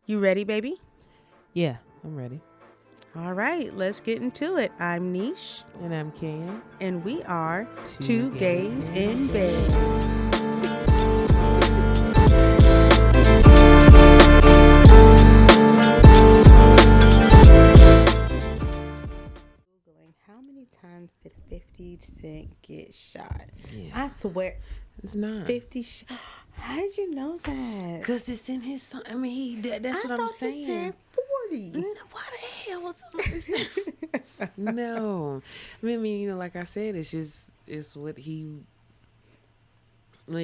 You ready, baby? Yeah, I'm ready. All right, let's get into it. I'm Niche. And I'm Cam. And we are Two Gays Gays in in Bed. Googling, how many times did 50 Cent get shot? Yeah. I swear. It's not. 50 How did you know that? Because it's in his song. I mean, that's what I'm saying. He said 40. Why the hell was it? No. I mean, like I said, it's what he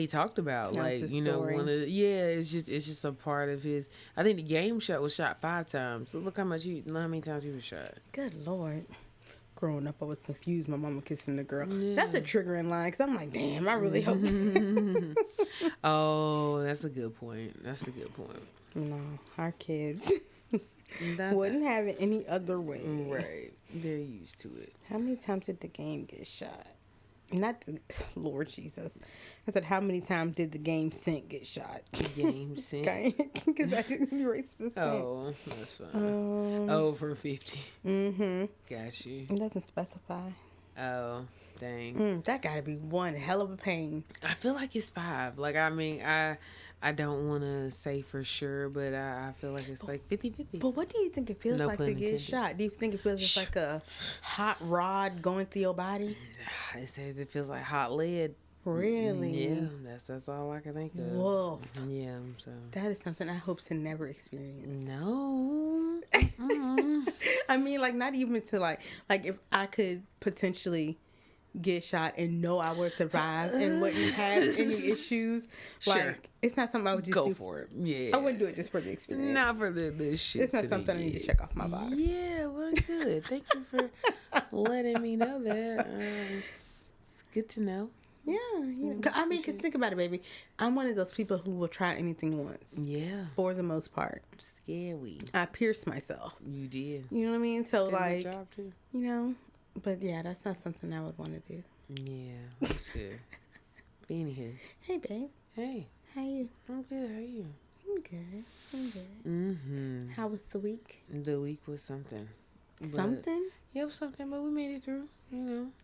talked about. That was Like, his story. it's just a part of his. I think the game shot was shot 5 times. So look how many times he was shot. Good Lord. Growing up, I was confused. My mama kissing the girl. Yeah. That's a triggering line because I'm like, damn, I really hope. Oh, that's a good point. No, our kids wouldn't have it any other way. Right. They're used to it. How many times did the game get shot? Not the Lord Jesus. I said, how many times did the game Cent get shot? Game Cent. Because I didn't erase the Cent. Oh, that's fine. Over 50. Mm-hmm. Got you. It doesn't specify. Oh, dang. That got to be one hell of a pain. I feel like it's 5. Like, I mean, I don't want to say for sure, but I feel like it's like 50-50. But what do you think it feels like to get shot? Do you think it feels just like a hot rod going through your body? It says it feels like hot lead. Really? Yeah, that's all I can think of. Woof. Yeah, so. That is something I hope to never experience. No. I mean, like, not even to, like if I could potentially get shot and know I would survive and wouldn't have any issues. Like, sure. It's not something I would just go do. for it. Yeah. I wouldn't do it just for the experience. Not for the shit. It's not something I need to check off my box. Yeah, well, good. Thank you for letting me know that. It's good to know. Yeah. I mean, because think about it, baby. I'm one of those people who will try anything once. Yeah. For the most part. Scary. I pierced myself. You did. You know what I mean? So, did like, a good job too. You know, but yeah, that's not something I would want to do. Yeah, that's good. Being here. Hey, babe. Hey. How you? I'm good. How are you? I'm good. Mm-hmm. How was the week? The week was something. Something? Yeah, it was something, but we made it through,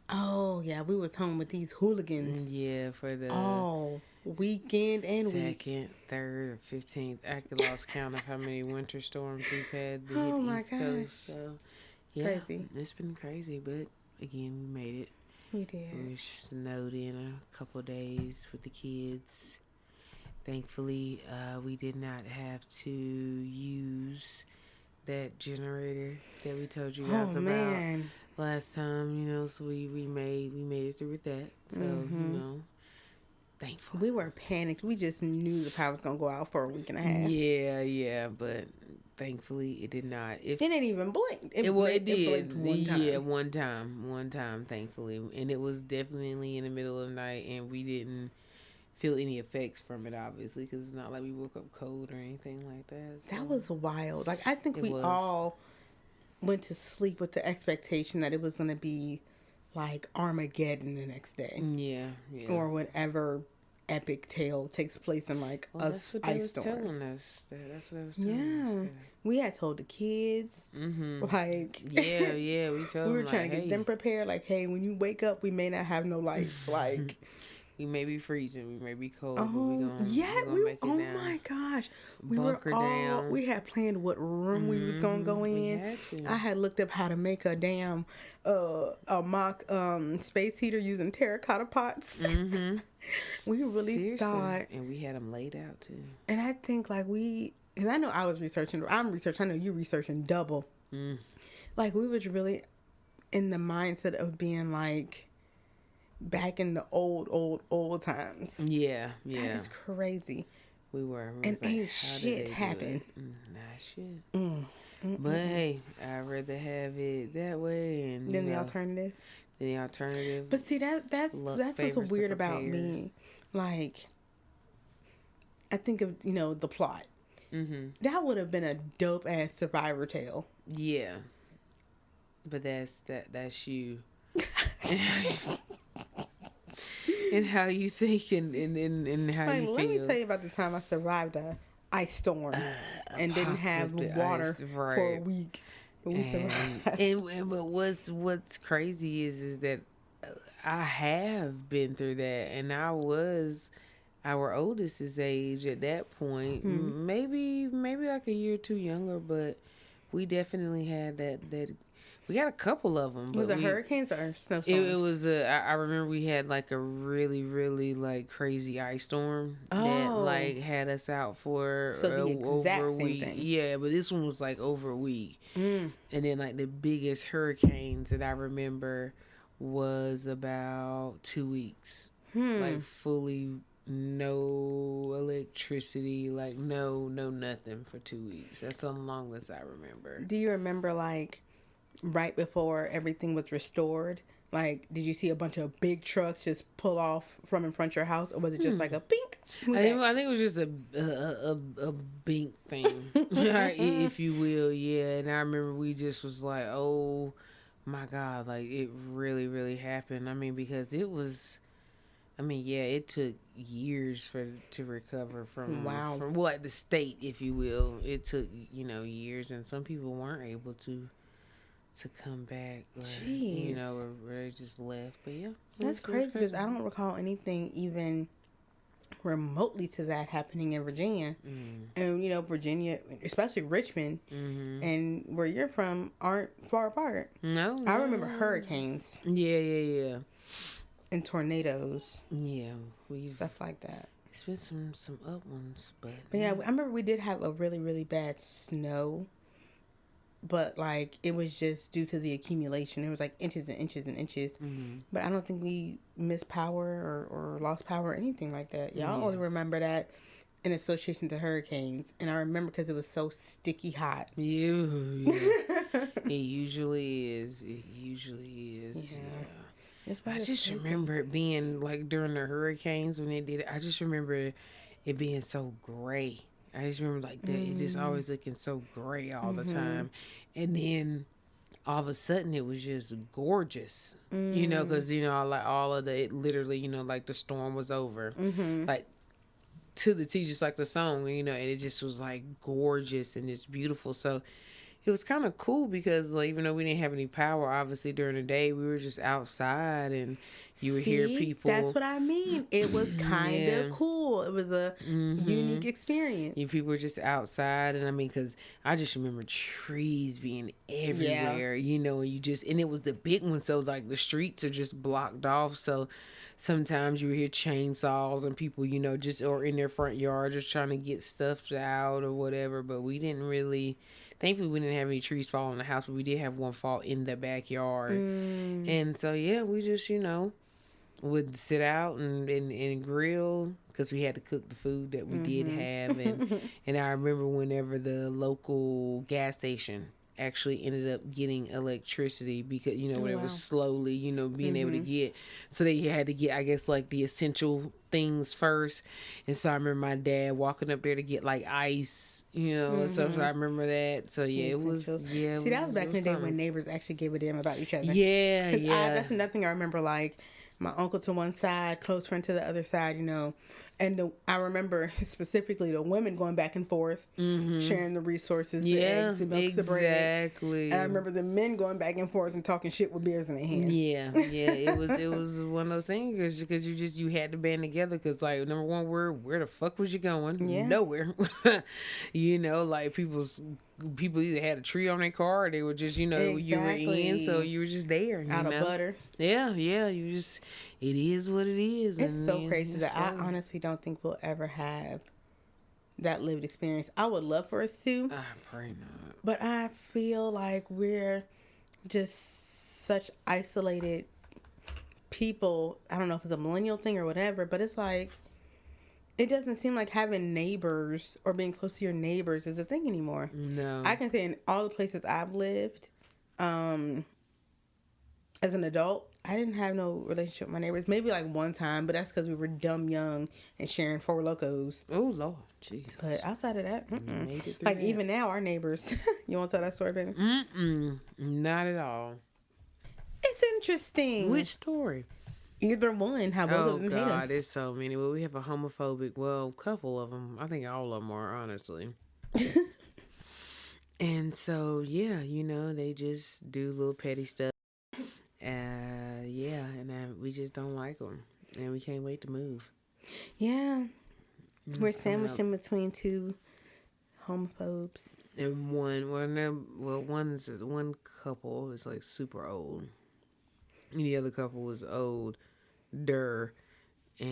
Oh, yeah, we was home with these hooligans. Yeah, for the weekend and week. 2nd, 3rd, or 15th. I lost count of how many winter storms we've had to hit the East Coast. So, yeah, crazy. It's been crazy, but again, we made it. We did. We snowed in a couple days with the kids. Thankfully, we did not have to use that generator that we told you guys about last time, so we made it through with that. So, thankful. We weren't panicked. We just knew the power was going to go out for a week and a half. Yeah, but thankfully it did not. It didn't even blink. It did. One time. Yeah, one time, thankfully. And it was definitely in the middle of the night, and we didn't feel any effects from it, obviously, because it's not like we woke up cold or anything like that. So. That was wild. Like, I think we all went to sleep with the expectation that it was going to be like Armageddon the next day. Yeah. Or whatever epic tale takes place in like a ice storm. That's what they was telling us. We had told the kids. Like, yeah, we told them. We were trying to get them prepared. Like, hey, when you wake up, we may not have no light. Like. We may be freezing. We may be cold. Oh, but we gonna make it down. My gosh. Down. We had planned what room we was going to go in. I had looked up how to make a damn, a mock space heater using terracotta pots. Mm-hmm. We really Seriously. thought. And we had them laid out, too. And I think, like, because I know I was researching. I'm researching. I know you researching double. Like, we was really in the mindset of being, like, back in the old times. Yeah. That is crazy. We were. And ain't shit happen. Not shit. But hey, I'd rather have it that way and then the alternative. But see, that's what's weird about me. Like, I think of the plot. That would have been a dope ass Survivor tale. Yeah. But that's you. And how you think and how you feel. Let me tell you about the time I survived a ice storm and didn't have water ice, right. for a week. But we survived. But what's crazy is that I have been through that, and I was our oldest's age at that point. Maybe like a year or two younger, but we definitely had that. We got a couple of them. But was it hurricanes or snowstorms? It was I remember we had like a really, really like crazy ice storm that like had us out for over a week. Thing. Yeah, but this one was like over a week. And then like the biggest hurricanes that I remember was about 2 weeks. Like fully no electricity, like no nothing for 2 weeks. That's the longest I remember. Do you remember like right before everything was restored, like did you see a bunch of big trucks just pull off from in front of your house, or was it just like a bink? I think it was just a bink thing, if you will. Yeah, and I remember we just was like, oh my God, like it really happened. I mean, because it was, it took years to recover from like the state, if you will. It took years, and some people weren't able to come back, or or they just left. But yeah, that's crazy because I don't recall anything even remotely to that happening in Virginia. And Virginia, especially Richmond, and where you're from, aren't far apart. No, I remember hurricanes. Yeah. And tornadoes. Yeah, stuff like that. It's been some up ones, but yeah, I remember we did have a really, really bad snow. But, like, it was just due to the accumulation. It was, like, inches and inches and inches. But I don't think we missed power or lost power or anything like that. Y'all only remember that in association to hurricanes. And I remember because it was so sticky hot. Yeah. It usually is. Yeah. I just remember it being, like, during the hurricanes when they did it. I just remember it being so gray. I just remember like that. It's just always looking so gray all the time. And then all of a sudden it was just gorgeous, because, like all of it literally, like the storm was over, like to the T, just like the song, and it just was like gorgeous and it's beautiful. So it was kind of cool because, like, even though we didn't have any power, obviously during the day, we were just outside and you would hear people. That's what I mean. It was kind of cool. It was a unique experience. People were just outside, and because I just remember trees being everywhere, and and it was the big one, so like the streets are just blocked off. So sometimes you would hear chainsaws and people, just or in their front yard just trying to get stuff out or whatever. But we didn't really. Thankfully, we didn't have any trees fall in the house, but we did have one fall in the backyard. And so, yeah, we just, would sit out and grill because we had to cook the food that we did have. And I remember whenever the local gas station actually ended up getting electricity because, when it was slowly, being able to get. So they had to get, I guess, like the essential things first. And so I remember my dad walking up there to get like ice, and stuff. So I remember that. So yeah, it was. Yeah, see, that was back in the day when neighbors actually gave a damn about each other. Yeah. That's nothing I remember. Like my uncle to one side, close friend to the other side, And I remember specifically the women going back and forth, sharing the resources, the eggs, the milk, the bread. Exactly. And I remember the men going back and forth and talking shit with beers in their hands. Yeah. It was one of those things because you had to band together because, like, number one, where the fuck was you going? Yeah. Nowhere. Like people either had a tree on their car or they were just, you were in, so you were just there. Out of butter. Yeah. You just, it is what it is. It's so crazy that I honestly don't think we'll ever have that lived experience. I would love for us to. I pray not. But I feel like we're just such isolated people. I don't know if it's a millennial thing or whatever, but it's like, it doesn't seem like having neighbors or being close to your neighbors is a thing anymore. No. I can say in all the places I've lived, as an adult, I didn't have no relationship with my neighbors. Maybe like one time, but that's because we were dumb young and sharing Four Locos. Oh, Lord. Jesus. But outside of that, like even now, our neighbors. You want to tell that story, baby? Not at all. It's interesting. Which story? Either one, how both Oh of them hate God, us. there's so many. Well, we have a homophobic. Well, couple of them. I think all of them are, honestly. And so, yeah, they just do little petty stuff. Yeah, and we just don't like them, and we can't wait to move. Yeah, we're It's coming sandwiched up. in between two homophobes. And one couple is like super old, and the other couple is older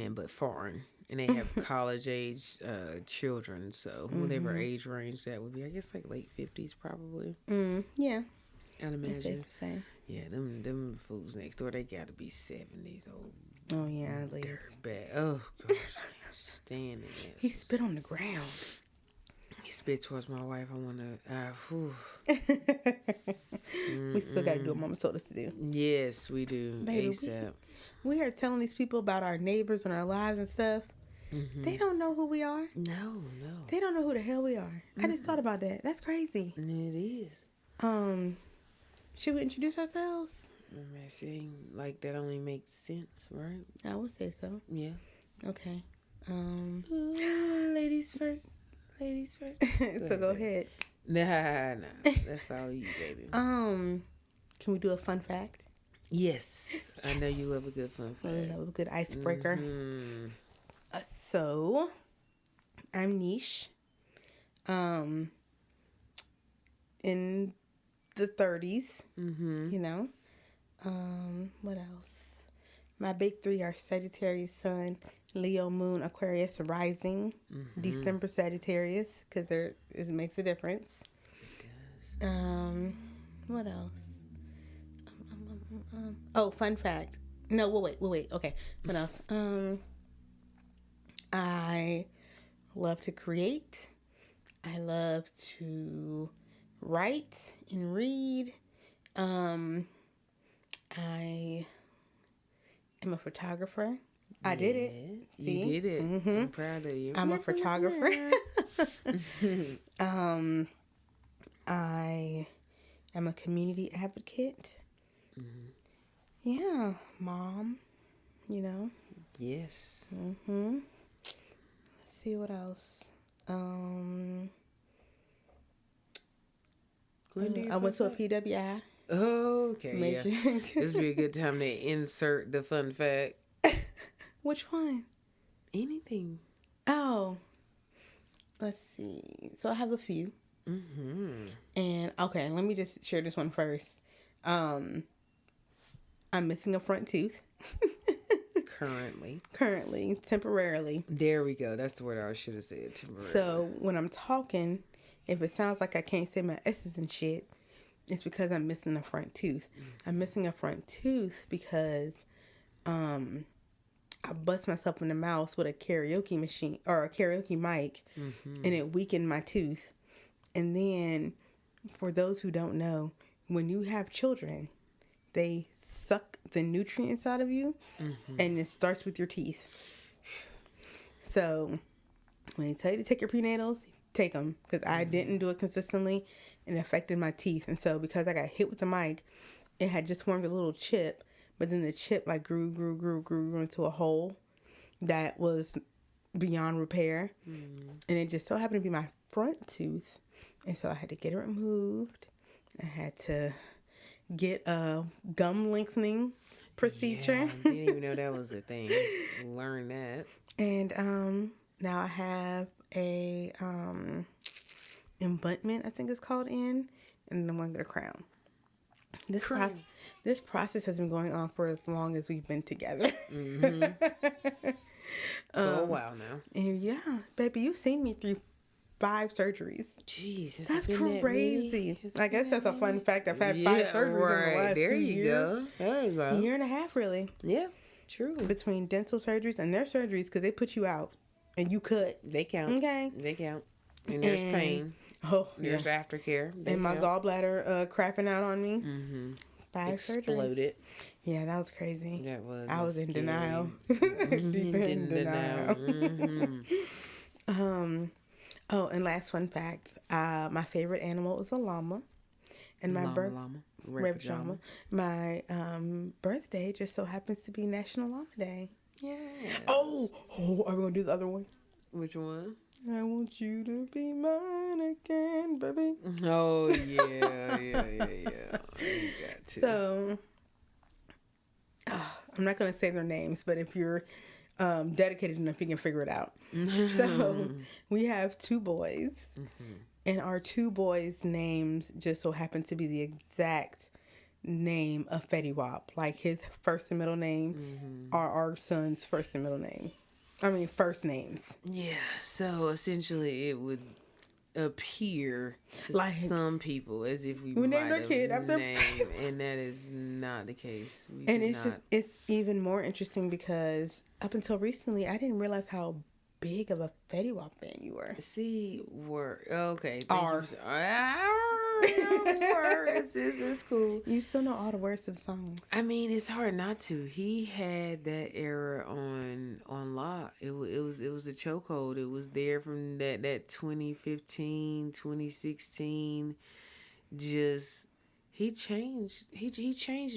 but foreign, and they have college age children. So whatever age range that would be, I guess like late 50s probably. Yeah, I'd that's safe imagine. to say. Yeah, them fools next door, they got to be 70s old. Oh yeah, at least. Dirtbag. Oh gosh, I can't stand it. He spit on the ground. He spit towards my wife. I want to. We still got to do what Mama told us to do. Yes, we do. Baby, ASAP. We are telling these people about our neighbors and our lives and stuff. They don't know who we are. No. They don't know who the hell we are. I just thought about that. That's crazy. It is. Should we introduce ourselves? Saying like that only makes sense, right? I would say so. Yeah. Okay. Ooh, ladies first. So go ahead. Nah. That's all you, baby. Can we do a fun fact? Yes. I know you love a good fun fact. I love a good icebreaker. So, I'm niche. In the 30s. What else? My big three are Sagittarius Sun, Leo Moon, Aquarius Rising, December Sagittarius, because it makes a difference. It does. What else? Oh, fun fact. No, wait. Okay, what else? I love to create. I love to write and read. I am a photographer. I did it. See? You did it. I'm proud of you. I'm a photographer. I am a community advocate. Yeah, mom. Yes. Let's see what else. I went to a PWI. Oh, okay. Yeah. This would be a good time to insert the fun fact. Which one? Anything. Oh, let's see. So I have a few. And okay, let me just share this one first. I'm missing a front tooth. Currently, temporarily. There we go. That's the word I should have said. Temporarily. So when I'm talking, if it sounds like I can't say my S's and shit, it's because I'm missing a front tooth. I'm missing a front tooth because I bust myself in the mouth with a karaoke machine or a karaoke mic, and it weakened my tooth. And then, for those who don't know, when you have children, they suck the nutrients out of you, and it starts with your teeth. So, when they tell you to take your prenatals, take them, because I didn't do it consistently, and it affected my teeth. And so, because I got hit with the mic, it had just formed a little chip, but then the chip grew into a hole that was beyond repair, and it just so happened to be my front tooth, and so I had to get it removed. I had to get a gum lengthening procedure. Yeah, didn't even know that was a thing. Learn that. And now I have a embutment, I think it's called, and then I'm going to get a crown. This process has been going on for as long as we've been together. So a while now. And yeah, baby, you've seen me through 5 surgeries. Jesus, that's crazy. I guess that's a fun fact. I've had 5 surgeries in the last 2 years. There you go. A year and a half, really. Yeah, true. Between dental surgeries and their surgeries, because they put you out and you cut. They count. Okay. They count. And there's pain. Oh, there's aftercare. And my gallbladder crapping out on me. 5 Exploded. surgeries. Yeah, that was crazy. That was. I was in denial. Deep in denial. Oh, and last fun fact. My favorite animal is a llama. And my Red pajama. My birthday just so happens to be National Llama Day. Yeah. Oh, are we gonna do the other one? Which one? I want you to be mine again, baby. Oh yeah. You got to. So, I'm not gonna say their names, but if you're dedicated enough, you can figure it out. So we have 2 boys, and our 2 boys' names just so happen to be the exact name of Fetty Wap. Like his first and middle name are our son's first and middle name. I mean, first names. Yeah. So essentially, it would appear to like some people as if we named our kid after name, and that is not the case. It's even more interesting because up until recently, I didn't realize how big of a Fetty Wap fan you were. See, okay. It's cool. You still know all the words to the songs. I mean, it's hard not to. He had that era on lock. It was a chokehold. It was there from that 2015, 2016. Just he changed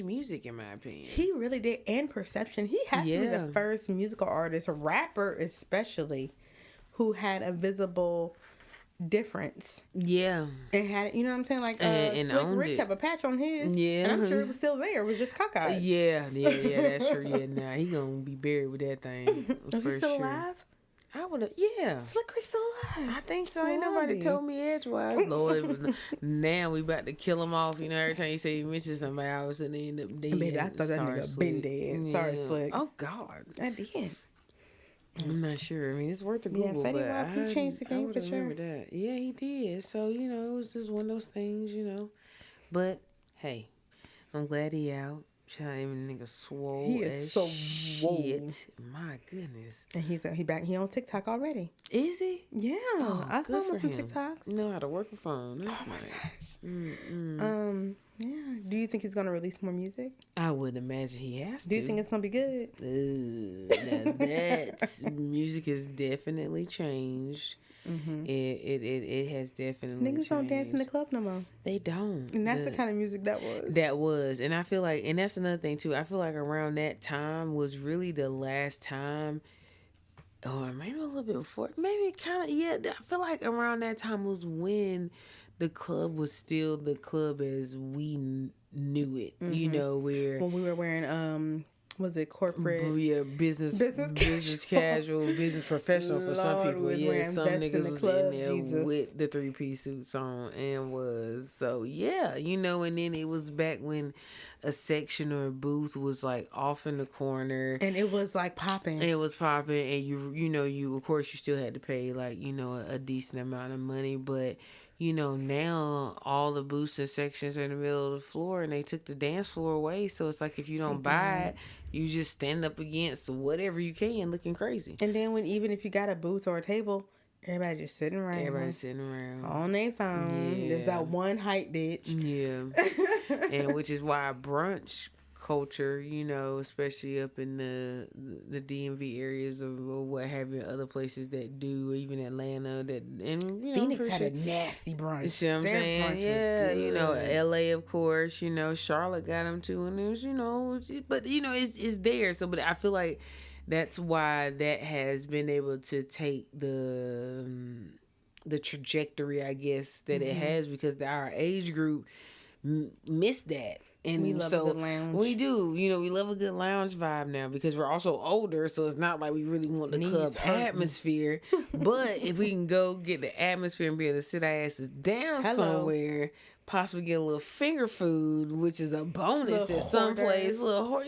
music, in my opinion. He really did, and perception. He has to be the first musical artist, a rapper especially, who had a visible difference. Yeah. And had, you know what I'm saying? Like, and Slick Rick have a patch on his. Yeah. And I'm sure it was still there. It was just cockeyed. Yeah, that's true. Yeah, now he gonna be buried with that thing. Is he still alive? I would have, yeah. Slick Rick still alive. I think so. Ain't nobody told me edgewise. Lord, now we about to kill him off. You know, every time you say you mention somebody else and they end up dead. Baby, I thought that nigga been dead. Yeah. Sorry, Slick. Oh, God. I did. I'm not sure. I mean, it's worth a Google. Yeah, Fetty Wap, he changed the game for sure. That. Yeah, he did. So, you know, it was just one of those things, you know. But, hey, I'm glad he out. Even nigga swole. He is so swole. My goodness. And he back. He on TikTok already. Is he? Yeah. I saw him on some TikToks. Know how to work a phone. That's nice. Yeah. Do you think he's gonna release more music? I would imagine he has to. Do you think it's gonna be good? Now that's music has definitely changed. Mm-hmm. It has definitely niggas changed. Don't dance in the club no more. They don't. And that's the kind of music that was. And I feel like, and that's another thing too, I feel like around that time was really the last time, or maybe a little bit before, maybe kind of, yeah, I feel like around that time was when the club was still the club as we knew it. You know, when we were wearing was it corporate? Yeah, business casual, business professional for some people. Yeah, some niggas was in there with the 3-piece suits on and was so yeah, you know. And then it was back when a section or a booth was like off in the corner, and it was like popping. It was popping, and you of course you still had to pay like a decent amount of money, but. You know, now all the booths and sections are in the middle of the floor, and they took the dance floor away. So it's like if you don't buy it, you just stand up against whatever you can, looking crazy. And then even if you got a booth or a table, everybody just sitting around. Everybody sitting around on their phone. Yeah. There's that one hype bitch. Yeah, and which is why brunch culture, especially up in the DMV areas or what have you, other places that do, even Atlanta, and Phoenix had a nasty brunch. You see what I'm saying? Yeah, LA, of course, Charlotte got them too, and there's, but it's there. So, but I feel like that's why that has been able to take the trajectory, I guess, that it has, because our age group missed that. And we love a good lounge. We do. We love a good lounge vibe now because we're also older, so it's not like we really want the club atmosphere. But if we can go get the atmosphere and be able to sit our asses down somewhere, possibly get a little finger food, which is a bonus at some place. Little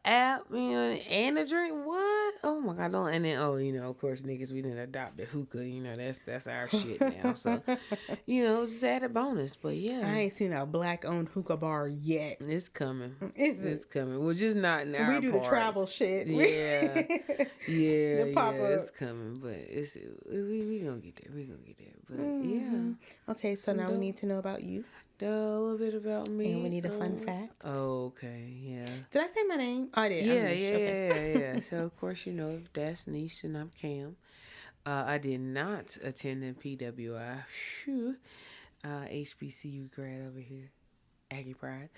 app, and a drink. What? Oh my God! And then, of course, niggas, we didn't adopt the hookah. That's our shit now. So, it's just added bonus. But yeah, I ain't seen a black-owned hookah bar yet. It's coming. It's coming. Well, just not in our We do parts. The travel shit. Yeah, it's coming. But we gonna get there. We gonna get there. But yeah. Okay, so now we need to know about you. A little bit about me. And we need a fun fact. Okay, yeah. Did I say my name? Oh, I did. Yeah. So, of course, that's Nisha and I'm Cam. I did not attend in PWI. Phew. HBCU grad over here. Aggie Pride.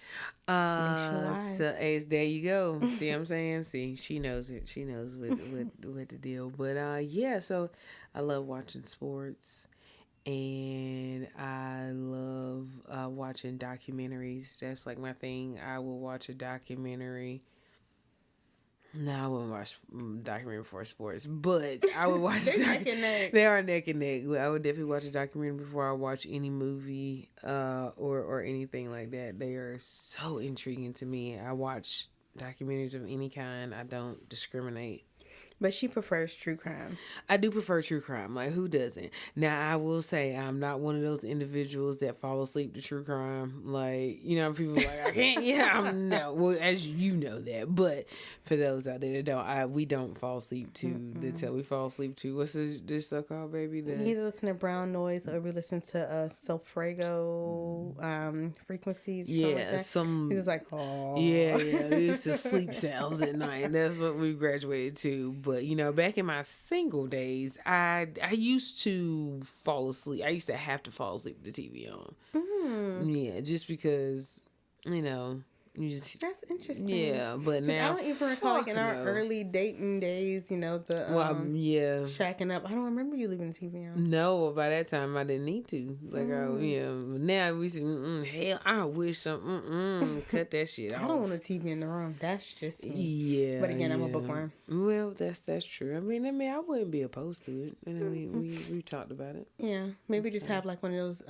Nationwide. So as there you go. See what I'm saying? See, she knows it. She knows what the deal. But yeah, so I love watching sports and I love watching documentaries. That's like my thing. I will watch a documentary. No, I wouldn't watch documentary before sports, but I would watch. They're neck and neck. They are neck and neck. I would definitely watch a documentary before I watch any movie or anything like that. They are so intriguing to me. I watch documentaries of any kind. I don't discriminate. But she prefers true crime. I do prefer true crime. Like, who doesn't? Now, I will say I'm not one of those individuals that fall asleep to true crime. Like, you know, people are like, I can't. Yeah, I'm no. Well, as you know that. But for those out there that don't, we don't fall asleep to the tell. We fall asleep to, what's this stuff called, baby? You either listen to brown noise or we listen to sulfrago frequencies. Yeah, some. It's like, oh. Yeah. It's the sleep sounds at night. That's what we graduated to. But, you know, back in my single days, I used to fall asleep. I used to have to fall asleep with the TV on. Yeah, just because, you know, you just... That's interesting. Yeah, but now... I don't even recall, like, in our early dating days, you know, the shacking up. I don't remember you leaving the TV on. No, by that time, I didn't need to. Like, now we say, hell, I wish some, cut that shit off. I don't want a TV in the room. That's just me. Yeah. But again, I'm a bookworm. Well, that's true. I mean, I wouldn't be opposed to it. And then we talked about it. Yeah. Maybe just have, like, one of those,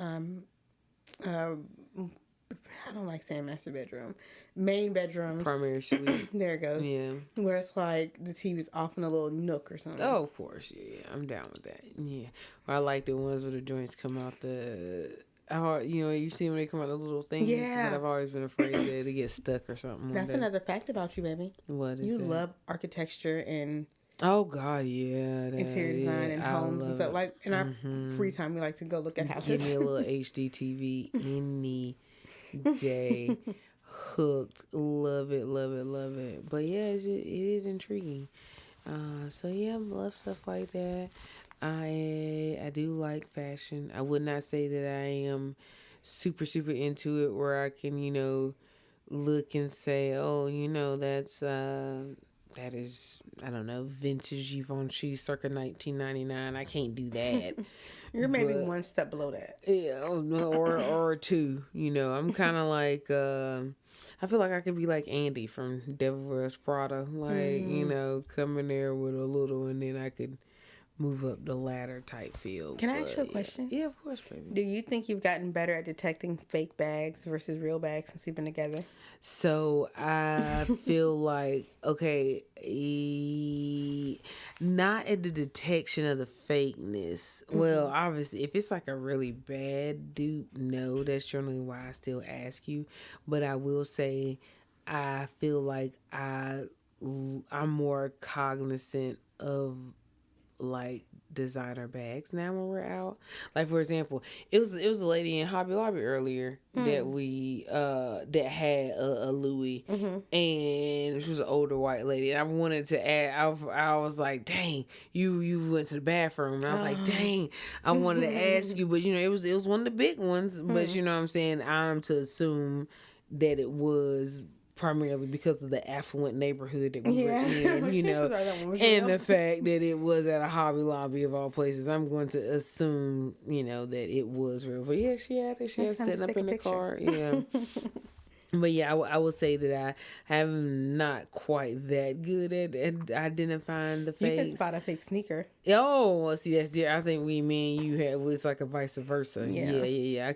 I don't like saying master bedroom. Main bedrooms. Primary suite. There it goes. Yeah. Where it's like the TV's off in a little nook or something. Oh, of course. Yeah. I'm down with that. Yeah. Or I like the ones where the joints come out you see when they come out the little things. Yeah. But I've always been afraid that they get stuck or something. That's another fact about you, baby. What is you that? love architecture and... Oh, God, yeah. Interior design and homes and stuff. Like, in our free time, we like to go look at houses. Give me a little HD TV any day. Hooked. Love it. But yeah, it is intriguing. So yeah, love stuff like that. I do like fashion. I would not say that I am super into it where I can, you know, look and say, oh, you know, that is, I don't know, vintage Givenchy circa 1999. I can't do that. You're maybe one step below that. Yeah, or two. You know, I'm kind of like, I feel like I could be like Andy from Devil Wears Prada. Like, you know, come in there with a little and then I could move up the ladder type feel. Can I ask you a question? Yeah, of course, baby. Do you think you've gotten better at detecting fake bags versus real bags since we've been together? So I feel like, okay, not at the detection of the fakeness. Well, obviously, if it's like a really bad dupe, no, that's generally why I still ask you. But I will say, I feel like I'm more cognizant of like designer bags now when we're out. Like, for example, it was a lady in Hobby Lobby earlier that we that had a Louis, and she was an older white lady, and I wanted to add, I was like, dang, you went to the bathroom, and I was like, dang, I wanted to ask you, but you know, it was one of the big ones, but you know what I'm saying, I'm to assume that it was primarily because of the affluent neighborhood that we were in, you know, and the fact that it was at a Hobby Lobby of all places. I'm going to assume, you know, that it was real. But yeah, she had it. She had sitting up in the car. Yeah. But yeah, I would say that I am not quite that good at identifying the fakes. You can spot a fake sneaker. Oh, see, that's dear. I think me and you it's like a vice versa. Yeah.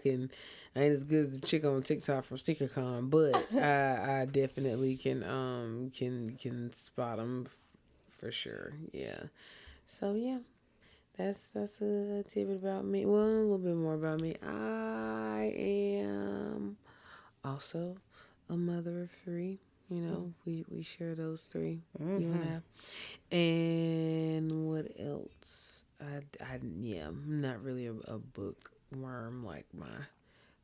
I ain't as good as the chick on TikTok from SneakerCon, but I definitely can spot them for sure. Yeah. So yeah, that's a tidbit about me. Well, a little bit more about me. I am also a mother of 3. You know, we share those 3, you and I. And what else? I'm not really a bookworm like my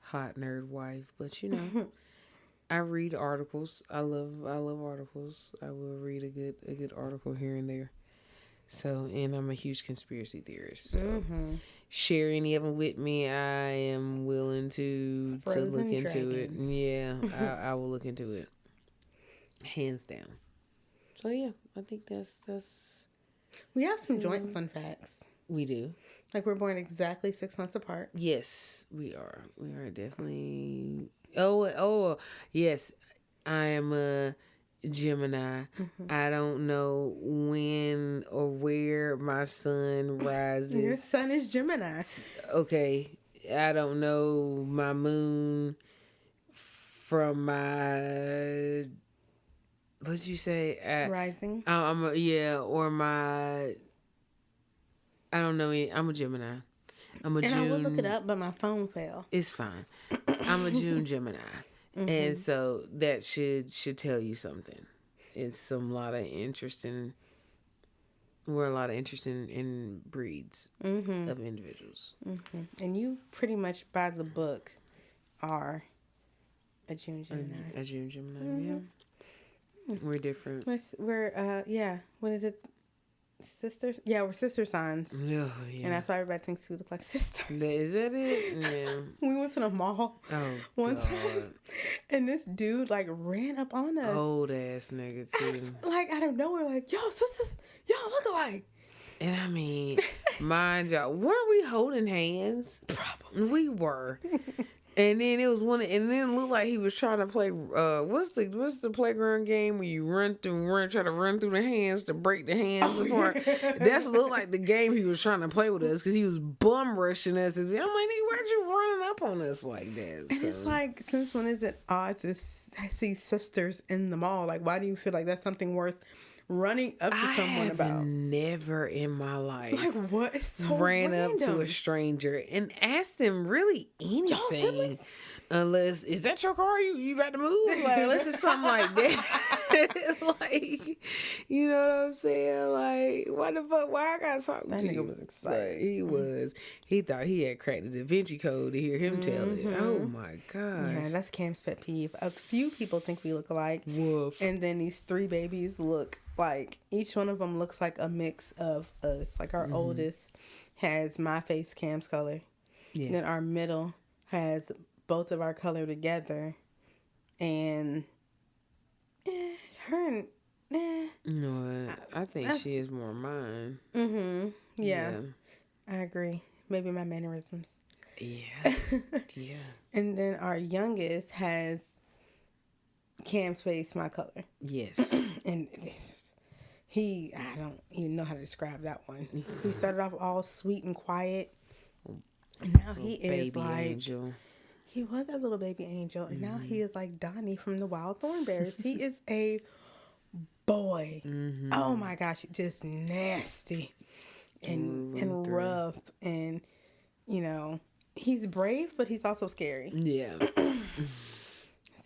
hot nerd wife, but you know, I read articles. I love articles. I will read a good article here and there. So, and I'm a huge conspiracy theorist. So, share any of them with me, I am willing to Frozen look into it. dragons. Yeah, I will look into it, hands down. So yeah, I think that's We have some joint fun facts. we do. Like we're born exactly 6 months apart. Yes, we are. We are definitely. Oh, yes. I am a Gemini. I don't know when or where my sun rises. Your sun is Gemini. Okay. I don't know my moon from my. What did you say? Rising. Or my. I don't know. I'm a Gemini. I'm a June. And I would look it up, but my phone fell. It's fine. I'm a June Gemini, and so that should tell you something. It's a lot of interesting. We're a lot of interesting in breeds of individuals. And you pretty much by the book are a June Gemini. A June Gemini. Yeah. We're different. We're what is it? Sisters? Yeah, we're sister signs. Oh, yeah. And that's why everybody thinks we look like sisters. Is that it? Yeah. We went to the mall one time, and this dude like ran up on us. Old ass nigga too. Like out of nowhere, like, yo, sisters, y'all look alike. And I mean, mind y'all, weren't we holding hands? Probably. We were. And then it was and then it looked like he was trying to play. What's the playground game where you try to run through the hands to break the hands apart? That's looked like the game he was trying to play with us because he was bum rushing us. I'm like, why'd you running up on us like that? And it's like, since when is it odd to see sisters in the mall? Like, why do you feel like that's something worth running up to someone about? Never in my life. Like, what? It's so ran random. up to a stranger and asked them really anything. Unless, is that your car? You got to move? Like, unless it's something like that. Like, you know what I'm saying? Like, what the fuck? Why I got to talk that to you? That nigga was excited. Like, he was. He thought he had cracked the Da Vinci Code to hear him tell it. Oh, my gosh. Yeah, that's Cam's pet peeve. A few people think we look alike. Woof. And then these 3 babies look like, each one of them looks like a mix of us. Like our oldest has my face, Cam's color. Yeah. Then our middle has both of our color together. And No, I think she is more mine. Yeah. I agree. Maybe my mannerisms. Yeah. Yeah. And then our youngest has Cam's face, my color. Yes. And I don't even know how to describe that one. He started off all sweet and quiet. And now he is like, angel. He was a little baby angel. And now he is like Donnie from the Wild Thornberrys. He is a boy. Oh my gosh. Just nasty and rough. And, you know, he's brave, but he's also scary. Yeah.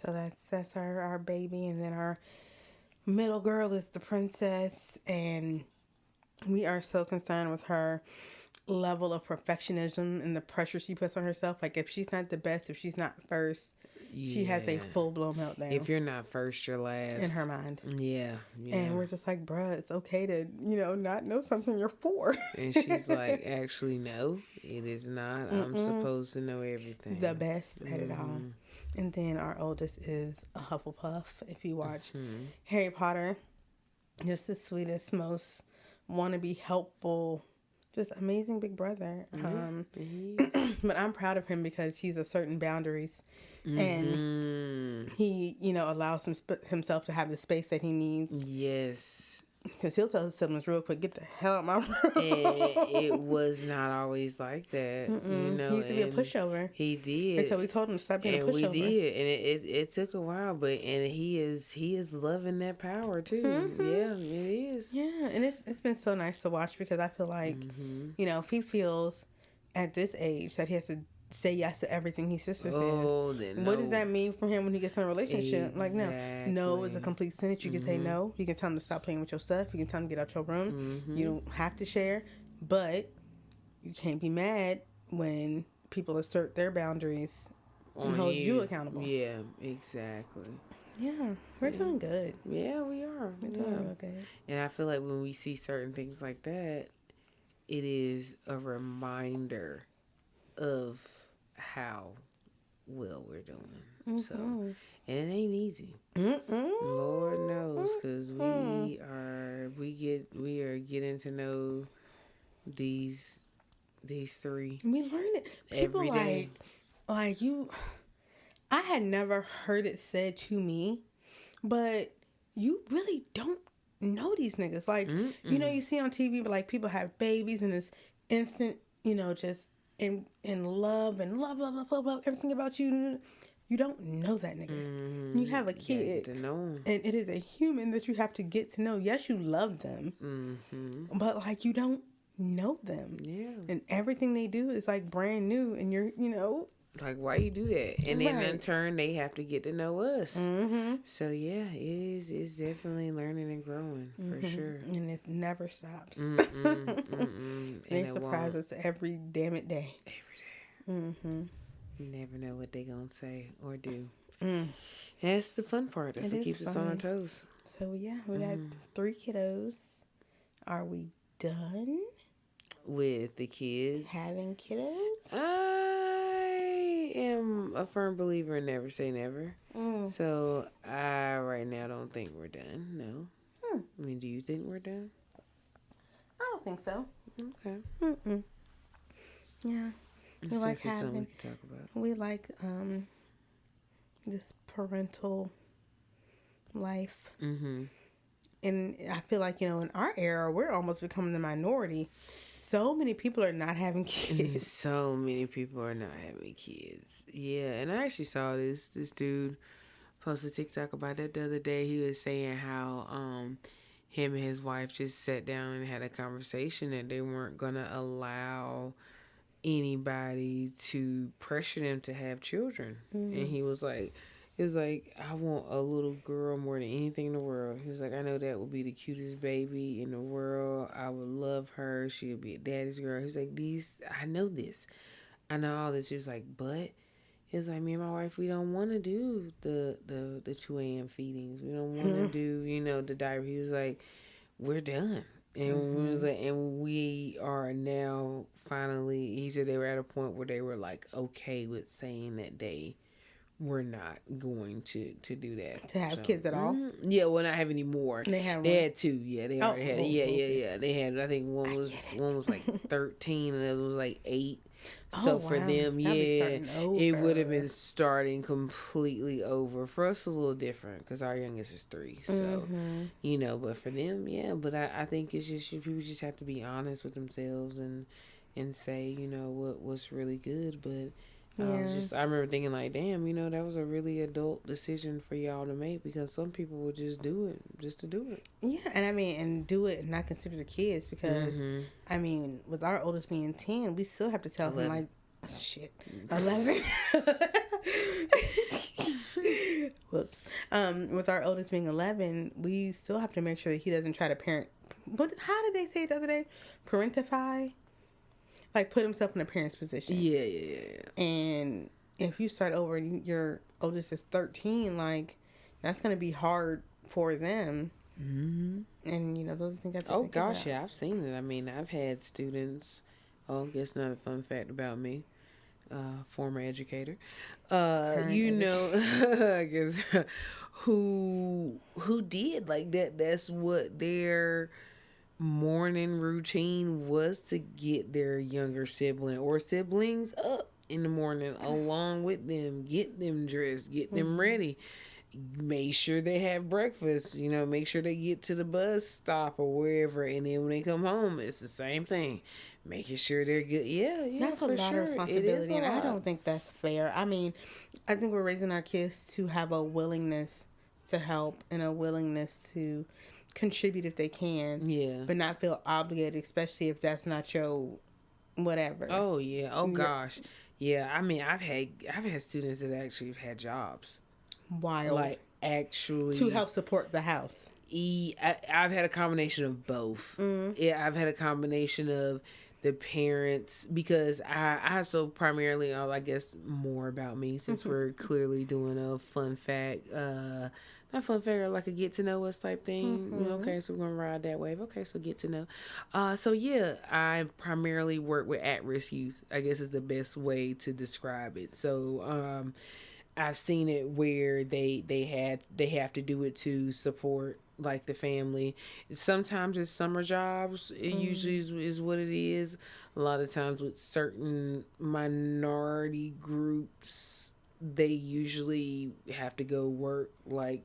So that's our baby. And then our middle girl is the princess, and we are so concerned with her level of perfectionism and the pressure she puts on herself. Like, if she's not the best, if she's not first, she has a full-blown meltdown. If you're not first, you're last. In her mind. Yeah. And we're just like, bruh, it's okay to, not know something you're for. And she's like, actually, no, it is not. I'm supposed to know everything. The best at it all. And then our oldest is a Hufflepuff. If you watch Harry Potter, just the sweetest, most wannabe, helpful, just amazing big brother. But I'm proud of him because he's asserting boundaries. And he, allows himself to have the space that he needs. Yes. Because he'll tell his siblings real quick, get the hell out of my room. And it was not always like that. He used to be a pushover. He did. Until we told him to stop being a pushover. And we did. And it took a while, but he is loving that power too. Yeah, it is. Yeah, and it's been so nice to watch because I feel like, if he feels at this age that he has to say yes to everything his sister says. Then what does that mean for him when he gets in a relationship? Exactly. Like, no is a complete sentence. You can say no. You can tell him to stop playing with your stuff. You can tell him to get out your room. You don't have to share, but you can't be mad when people assert their boundaries and hold you accountable. Yeah, exactly. Yeah, we're doing good. Yeah, we are. We're doing real good. And I feel like when we see certain things like that, it is a reminder of how well we're doing. So, and it ain't easy. Lord knows, because we are getting to know these three. We learn it. People every day. like you. I had never heard it said to me, but you really don't know these niggas. Like, you know, you see on TV, but like people have babies and it's instant, you know, just in love and love, everything about you. You don't know that nigga. You have a kid, and it is a human that you have to get to know. Yes, you love them, but like you don't know them. Yeah. And everything they do is like brand new, and you're, you know. Like, why you do that? And then in turn, they have to get to know us. So, yeah, it's definitely learning and growing, for sure. And it never stops. They surprise us every damn it day. Every day. You never know what they going to say or do. That's the fun part. That's what keeps us on our toes. So, yeah, we got 3 kiddos. Are we done? With the kids? Having kiddos? I am a firm believer in never say never. So I right now don't think we're done. No. I mean, do you think we're done? I don't think so. Okay. Yeah. We like having. We can talk about. We like this parental life. And I feel like, you know, in our era, we're almost becoming the minority. So many people are not having kids. So many people are not having kids. Yeah, and I actually saw this dude post a TikTok about that the other day. He was saying how him and his wife just sat down and had a conversation that they weren't gonna allow anybody to pressure them to have children. And he was like, I want a little girl more than anything in the world. He was like, I know that would be the cutest baby in the world. I would love her. She would be a daddy's girl. He was like, I know this. I know all this. He was like, but he was like, me and my wife, we don't want to do the 2 a.m. feedings. We don't want to do, you know, the diaper. He was like, we're done. And we was like, and we are now finally, he said they were at a point where they were like okay with saying that they were not going to do that. To have kids at all? Yeah, well, not have any more. They had 2. Yeah, they already had. Yeah. They had, I think one was like 13 and the other was like 8. So for them, it would have been starting completely over. For us, a little different because our youngest is 3. So, you know, but for them, yeah. But I think it's just, people just have to be honest with themselves and say, you know, what's really good. But I remember thinking like, damn, you know, that was a really adult decision for y'all to make, because some people will just do it just to do it. Yeah, and I mean, and do it and not consider the kids, because I mean, with our oldest being 10, we still have to tell 11. him like, oh, shit, 11. Whoops. With our oldest being 11, we still have to make sure that he doesn't try to parent. But how did they say it the other day? Parentify. Like, put himself in a parent's position. Yeah. And if you start over and your oldest is 13, like, that's going to be hard for them. And, you know, those things I have to think about. Yeah, I've seen it. I mean, I've had students, I guess not a fun fact about me, former educator, you know, I guess, who did, like, that's what their morning routine was, to get their younger sibling or siblings up in the morning along with them, get them dressed, get them ready, make sure they have breakfast, you know, make sure they get to the bus stop or wherever, and then when they come home, it's the same thing, making sure they're good. That's a lot of responsibility, and I don't think that's fair. I mean, I think we're raising our kids to have a willingness to help and a willingness to contribute if they can, but not feel obligated, especially if that's not your whatever. Gosh, I mean, I've had students that actually have had jobs. Wild. Like, actually, to help support the house. I've had a combination of both. I've had a combination of the parents, because I so primarily, I guess more about me, since we're clearly doing a fun fact, not fun fact, or like a get to know us type thing. Okay, so we're gonna ride that wave. Okay, so get to know. So yeah, I primarily work with at-risk youth, I guess is the best way to describe it. So I've seen it where they have to do it to support like the family. Sometimes it's summer jobs. It usually is what it is. A lot of times with certain minority groups, they usually have to go work like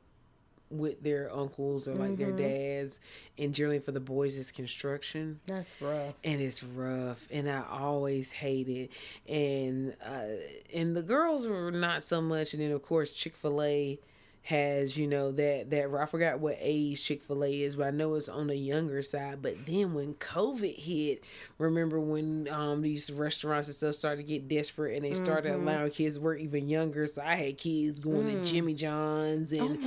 with their uncles or like their dads, and generally for the boys it's construction. That's rough. And it's rough, and I always hate it. And the girls were not so much. And then of course Chick-fil-A has, that I forgot what age Chick-fil-A is, but I know it's on the younger side. But then when COVID hit, remember when these restaurants and stuff started to get desperate, and they started allowing kids to work even younger. So I had kids going to Jimmy John's and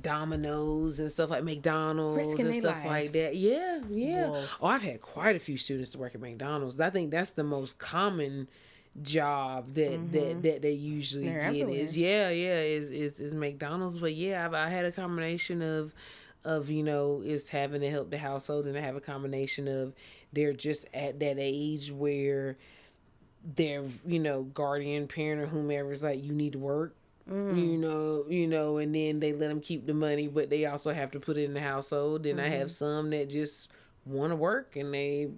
Domino's and stuff like McDonald's Risking and stuff lives. like that. Yeah. Whoa. Oh, I've had quite a few students to work at McDonald's. I think that's the most common job that they usually They're get everywhere. is McDonald's. But yeah, I had a combination of is having to help the household, and I have a combination of they're just at that age where their guardian parent or whomever is like, you need to work. And then they let them keep the money, but they also have to put it in the household. And I have some that just want to work, and they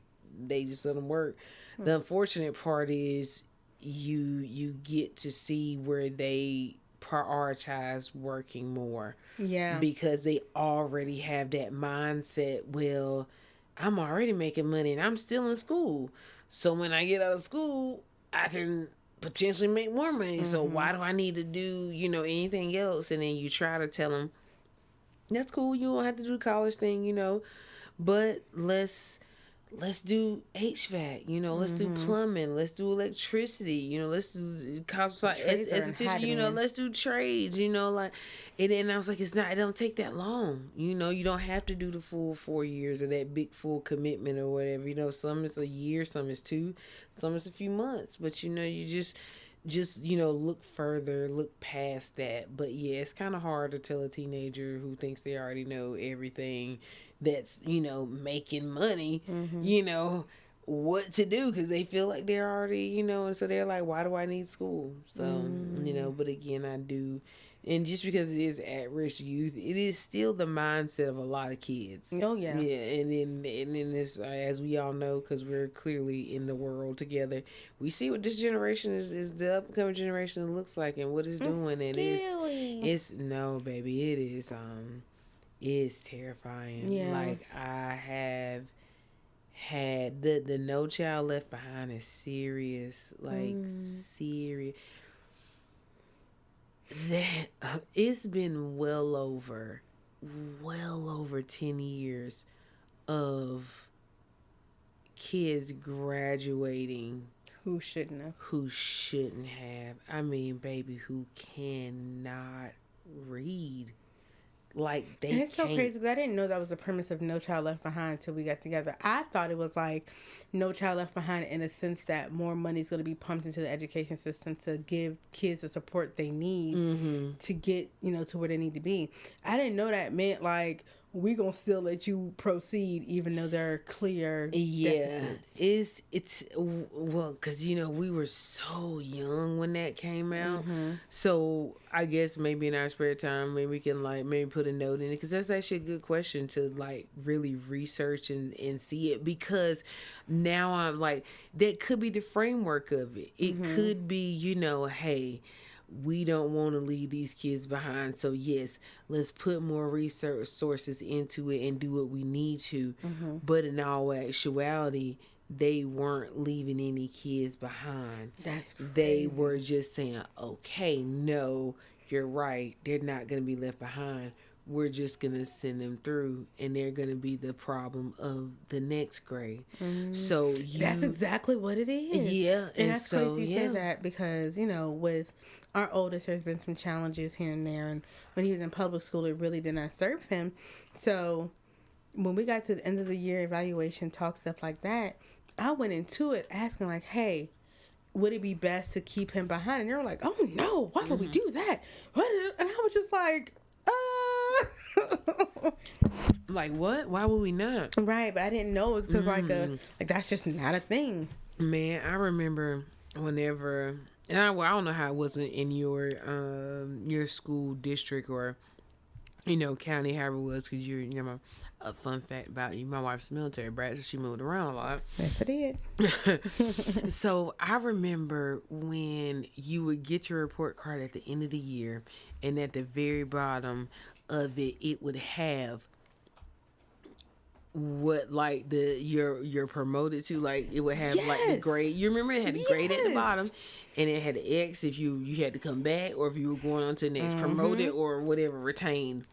just let them work. The unfortunate part is you get to see where they prioritize working more. Yeah. Because they already have that mindset, well, I'm already making money and I'm still in school. So when I get out of school, I can potentially make more money. So why do I need to do, anything else? And then you try to tell them, that's cool, you don't have to do the college thing, but let's do HVAC, let's do plumbing, let's do electricity, let's do esthetician, let's do trades, like, and then I was like, it don't take that long, you don't have to do the full 4 years of that big full commitment or whatever, some is a year, some is 2, some is a few months, but you just look further, look past that. But yeah, it's kind of hard to tell a teenager who thinks they already know everything that's making money what to do, because they feel like they're already and so they're like, why do I need school? So but again, I do. And just because it is at-risk youth, it is still the mindset of a lot of kids. Oh, yeah. Yeah, and then this, as we all know, because we're clearly in the world together, we see what this generation is the upcoming generation looks like and what it's doing. And it's no, baby, it's terrifying. Yeah. Like, I have had the No Child Left Behind is serious. Like, serious. That it's been well over 10 years of kids graduating Who shouldn't have? I mean, baby, who cannot read. Like, and it's so crazy because I didn't know that was the premise of No Child Left Behind until we got together. I thought it was like No Child Left Behind in a sense that more money is going to be pumped into the education system to give kids the support they need to get, to where they need to be. I didn't know that meant like, we gonna still let you proceed even though there are clear deficits. It's well, because we were so young when that came out, so I guess maybe in our spare time maybe we can maybe put a note in it, because that's actually a good question to really research and see it, because now I'm like, that could be the framework of it. It could be, hey, we don't want to leave these kids behind. So yes, let's put more research sources into it and do what we need to. But in all actuality, they weren't leaving any kids behind. That's crazy. They were just saying, okay, no, you're right. They're not going to be left behind. We're just going to send them through, and they're going to be the problem of the next grade. So that's exactly what it is. Yeah. And that's crazy you say that, because, with our oldest, there's been some challenges here and there. And when he was in public school, it really did not serve him. So when we got to the end of the year evaluation talk, stuff like that, I went into it asking like, hey, would it be best to keep him behind? And they were like, oh no, why would we do that? And I was just like, Like what? Why would we not? right, but I didn't know it was because like that's just not a thing. Man, I remember whenever, and I don't know how it was in your school district or county, however it was, because a fun fact about you, my wife's military brat, so she moved around a lot. Yes, I did. So I remember when you would get your report card at the end of the year, and at the very bottom of it, it would have what like you're promoted to, like it would have like the grade. You remember it had the grade at the bottom, and it had an X if you had to come back, or if you were going on to the next promoted or whatever, retained.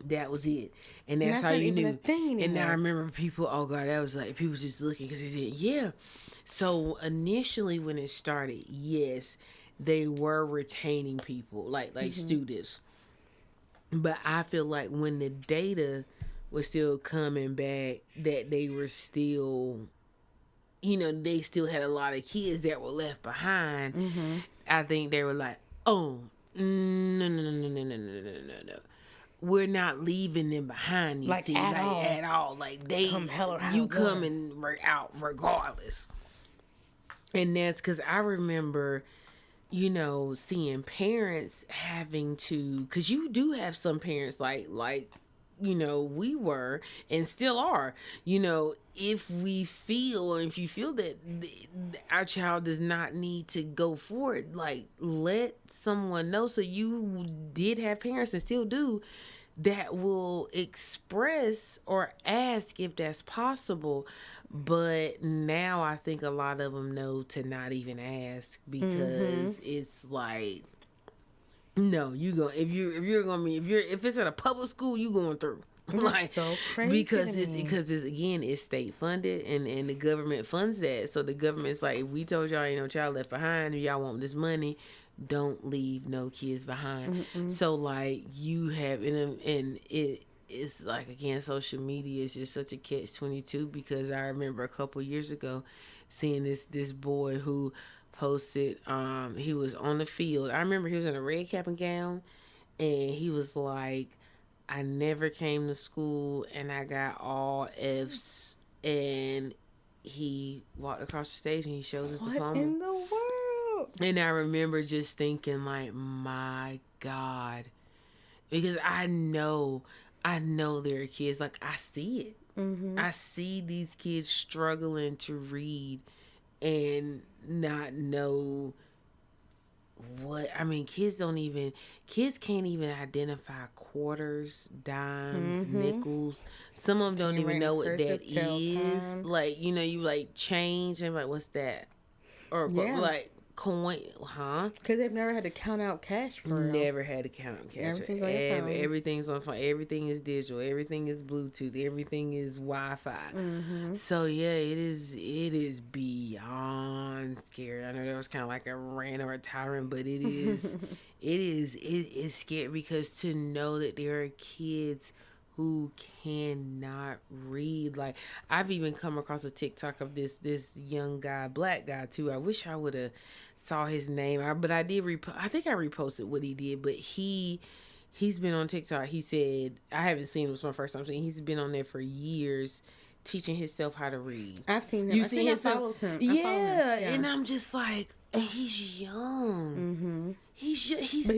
That was it, and that's how you knew. And now I remember people. Oh God, that was like people just looking because they said, yeah. So initially, when it started, yes, they were retaining people, like students. But I feel like when the data was still coming back, that they were still, they still had a lot of kids that were left behind. I think they were like, oh, no. We're not leaving them behind. At all. Like they come coming out regardless. And that's because I remember, seeing parents having to, because you do have some parents like we were and still are, if you feel that our child does not need to go forward, like let someone know. So you did have parents and still do that will express or ask if that's possible. But now I think a lot of them know to not even ask, because it's like, no, if it's at a public school, you going through. Like, so crazy because it's state funded and the government funds that. So the government's like, if we told y'all ain't no child left behind, y'all want this money, don't leave no kids behind. So like you have and it's like, again, social media is just such a catch-22, because I remember a couple years ago seeing this boy who posted, he was on the field. I remember he was in a red cap and gown, and he was like, I never came to school and I got all F's. And he walked across the stage and he showed his diploma. What in the world? And I remember just thinking like, my God, because I know there are kids, like I see it. I see these kids struggling to read and not know what, I mean, kids can't even identify quarters, dimes, nickels. Some of them don't even know what that is. Time. Like, you like change and like, what's that? Or like coin, huh? Because they've never had to count out cash for real. Never had to count out cash. Everything's on phone. Everything is digital. Everything is Bluetooth. Everything is Wi-Fi. So yeah, it is beyond scary. I know that was kind of like a rant or a tyrant, but it is scary, because to know that there are kids who cannot read. Like, I've even come across a TikTok of this young guy, black guy too. I wish I would have saw his name, but I did I think I reposted what he did. But he's been on TikTok. He said, I haven't seen it, it was my first time seeing. He's been on there for years, teaching himself how to read. I've seen him. I followed him. Yeah, and I'm just like, he's young. He's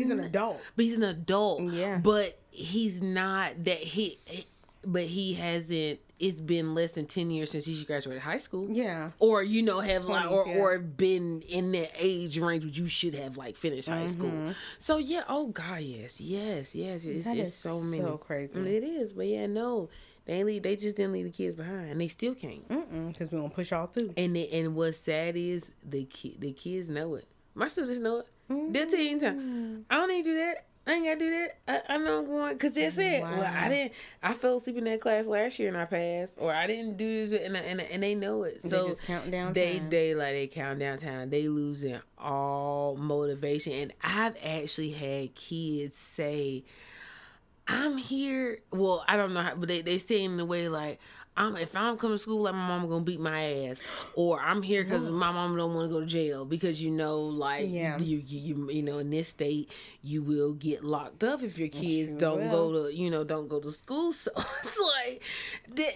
an adult. But he's an adult. Yeah. But he's not that he hasn't. It's been less than 10 years since he graduated high school. Yeah. Or have 20s, like or been in that age range where you should have like finished high school. So yeah. Oh God, yes. It's so many. So crazy. It is, but yeah, no. They just didn't leave the kids behind, and they still can't. Because we're gonna push all through. And what's sad is the kids know it. My students know it. They'll tell you anytime. I don't need to do that. I ain't gotta do that. I know I'm going, because they said, well, I fell asleep in that class last year and I passed, or I didn't do this, and they know it. So they just count down. They count down time. They losing all motivation, and I've actually had kids say, I'm here. Well, I don't know how, but they say it in a way like, if I'm coming to school, like my mama gonna beat my ass, or I'm here because my mama don't want to go to jail because like Yeah. you know in this state you will get locked up if your kids don't go to school. So it's like,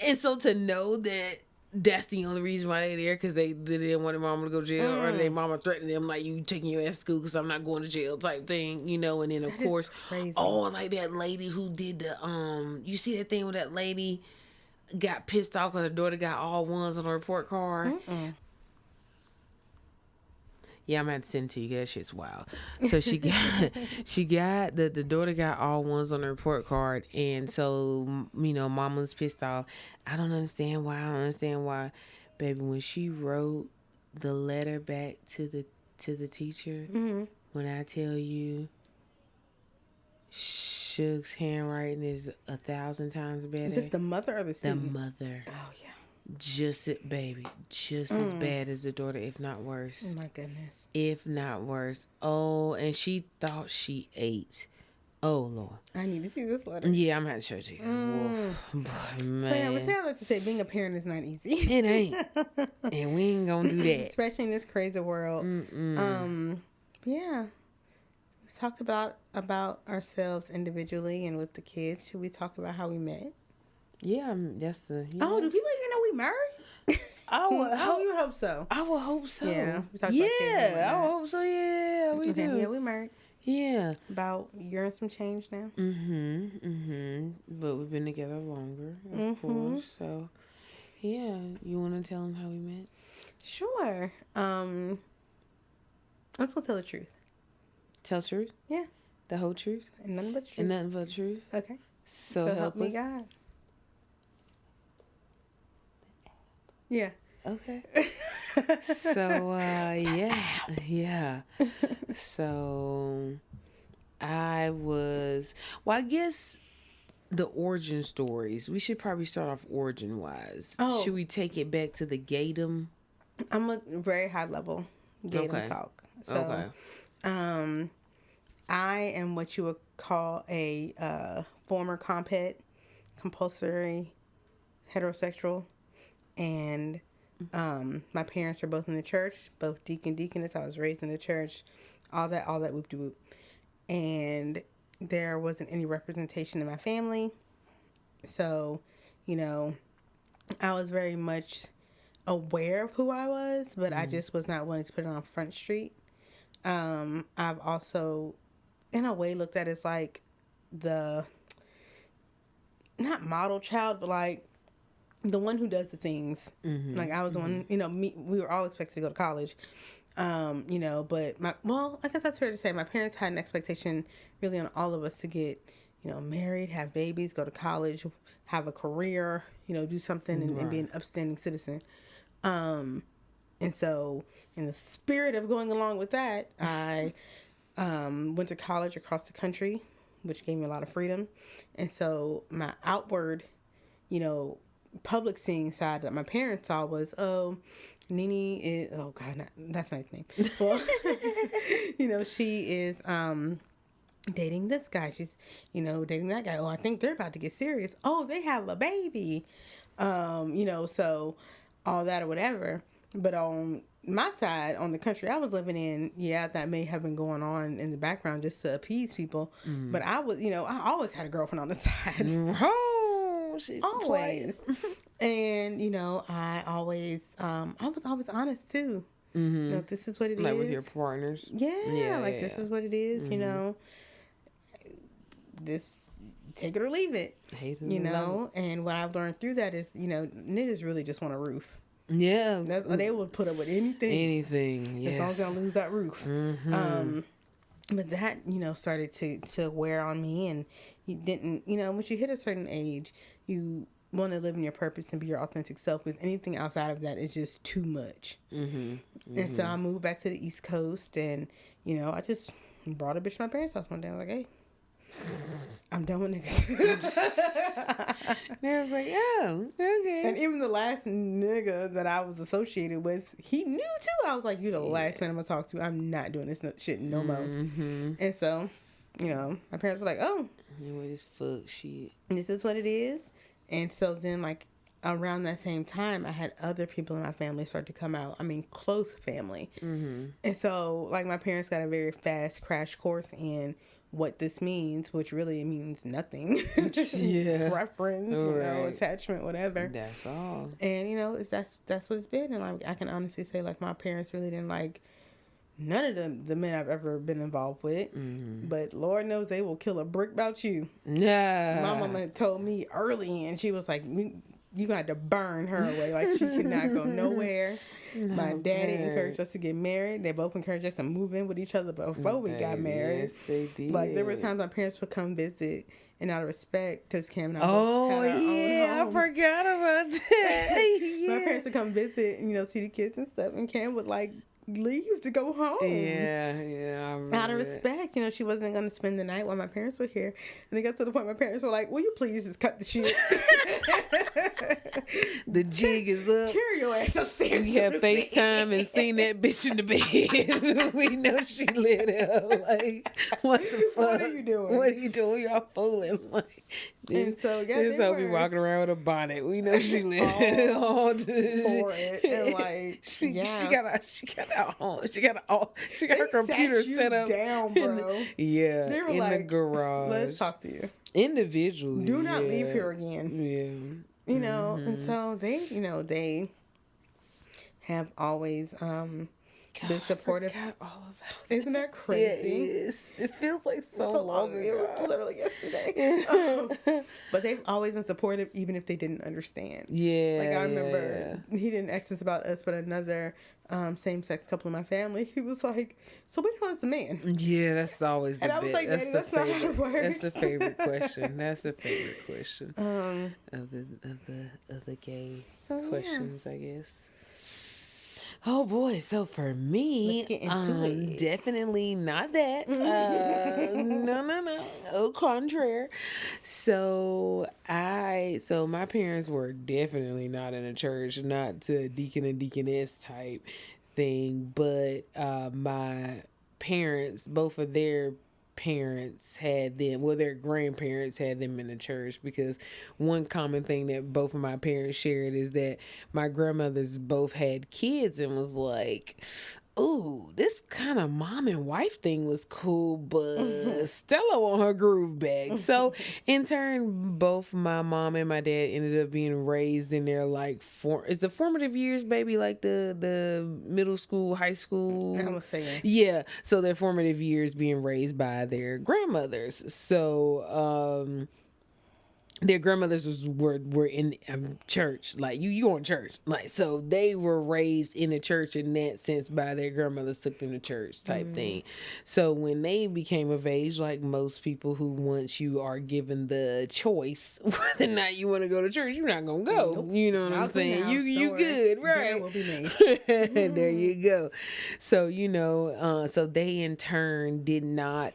and so to know that. That's the only reason why they there, because they didn't want their mama to go to jail, or their mama threatened them like, you taking your ass to school because I'm not going to jail type thing, and then of course, like that lady who did the you see that thing where that lady got pissed off because her daughter got all ones on the report card. Yeah, I'm gonna have to send it to you. That shit's wild. So she got the daughter got all ones on the report card, and so mama's pissed off. I don't understand why, baby. When she wrote the letter back to the teacher, when I tell you, Suge's handwriting is 1,000 times better. Is this the mother or the student? The mother. Oh yeah. Just as bad as the daughter, if not worse. Oh my goodness. If not worse. Oh, and she thought she ate. Oh Lord. I need to see this letter. Yeah, I'm gonna have to show it to you. Woof. Man. So yeah, I like to say, being a parent is not easy. It ain't. And we ain't gonna do that. Especially in this crazy world. Yeah. We talked about ourselves individually and with the kids. Should we talk about how we met? Yeah, that's the. Oh, do people even know we married? I would hope so. I would hope so. Yeah, we talked about kids and I would hope so. Yeah, we do. Yeah, we married. Yeah, about a year and some change now. But we've been together longer, of course. So, yeah, you want to tell them how we met? Sure. I'm just gonna tell the truth. Tell the truth? Yeah. The whole truth? And nothing but the truth. And nothing but the truth? Okay. So help me God. Yeah. Okay. So, yeah. So, I guess the origin stories. We should probably start off origin-wise. Oh. Should we take it back to the Gatum? I'm a very high level Gatum talk. So, I am what you would call a former compet, compulsory, heterosexual, and my parents are both in the church, both deaconess. I was raised in the church, all that whoop-de-whoop. And there wasn't any representation in my family. So, I was very much aware of who I was, but I just was not willing to put it on Front Street. I've also, in a way, looked at it as like the, not model child, but like the one who does the things. Like I was the one, we were all expected to go to college. But I guess that's fair to say. My parents had an expectation really on all of us to get, married, have babies, go to college, have a career, do something and be an upstanding citizen. And so in the spirit of going along with that, I went to college across the country, which gave me a lot of freedom. And so my outward, public seeing side that my parents saw was, Nene is, oh God, that's my name. Well, she is dating this guy. She's, dating that guy. Oh, I think they're about to get serious. Oh, they have a baby. So all that or whatever. But on my side, on the country I was living in, that may have been going on in the background just to appease people. But I was, I always had a girlfriend on the side. She's always. And, I always, I was always honest too. This is what it is. Like with your partners? Yeah, this is what it is, this, take it or leave it. And what I've learned through that is, niggas really just want a roof. Yeah. They would put up with anything. Anything, yes. As long as I don't lose that roof. But that, started to wear on me, and you didn't, once you hit a certain age, you want to live in your purpose and be your authentic self, because anything outside of that is just too much. And so I moved back to the East Coast, and, I just brought a bitch to my parents' house one day. I was like, hey, I'm done with niggas. And I was like, oh, okay. And even the last nigga that I was associated with, he knew too. I was like, you're the last man I'm gonna talk to. I'm not doing this shit no more. And so, my parents were like, oh, Anyway, this fuck shit. This is what it is. And so then, like, around that same time, I had other people in my family start to come out. I mean, close family. Mm-hmm. And so, like, my parents got a very fast crash course in what this means, which really means nothing. Yeah. Preference, you know, attachment, whatever. That's all. And, you know, that's what it's been. And like, I can honestly say, like, my parents really didn't like none of the men I've ever been involved with. Mm-hmm. But Lord knows they will kill a brick about you. Yeah. My mama told me early, and she was like, you got to burn her away. Like, she could not go nowhere. My daddy encouraged us to get married. They both encouraged us to move in with each other before we got married. Yes, they did. Like, there were times my parents would come visit, and out of respect, because Cam and I had our own home. I forgot about that. Yeah. My parents would come visit and, you know, see the kids and stuff, and Cam would, like, leave to go home. Yeah. Out of respect, you know, she wasn't going to spend the night while my parents were here. And it got to the point my parents were like, will you please just cut the shit? The jig is up. Carry your ass upstairs. We have FaceTime and seen that bitch in the bed. We know she lit up. Like, what the fuck? What are you doing? What are you doing? Y'all fooling. Like, and so, yeah, this hoe be walking around with a bonnet. We know she lit all for it. And like, she got her computer set up down, bro. They were in like, the garage. Let's talk to you individually. Do not leave here again. Yeah, you know. And so they have always been supportive. I forgot all about it. Isn't that crazy? It is. It feels like so long ago. It was literally yesterday. But they've always been supportive, even if they didn't understand. Yeah. Like, I remember he didn't ask us about us, but another same-sex couple in my family. He was like, "So which one's the man?" Yeah, that's always the and I was like, "Daddy, that's not how it works." That's the favorite question. That's the favorite question of the gay questions, I guess. Oh boy, so for me, let's get into it. Definitely not that. No, au contraire. So my parents were definitely not in a church, not to a deacon and deaconess type thing, but my parents, both of their parents had them, well, their grandparents had them in the church, because one common thing that both of my parents shared is that my grandmothers both had kids and was like, ooh, this kind of mom and wife thing was cool, but Stella on her groove back. So in turn, both my mom and my dad ended up being raised in their like it's the formative years, baby, like the middle school, high school. I was saying. Yeah. So their formative years being raised by their grandmothers. So their grandmothers were in church, like you going to church, like, so they were raised in a church in that sense by their grandmothers, took them to church type thing. So when they became of age, like most people who once you are given the choice whether or not you want to go to church, you're not gonna go. Nope. You know what I'm saying? You good, right? Will be made. There you go. So so they in turn did not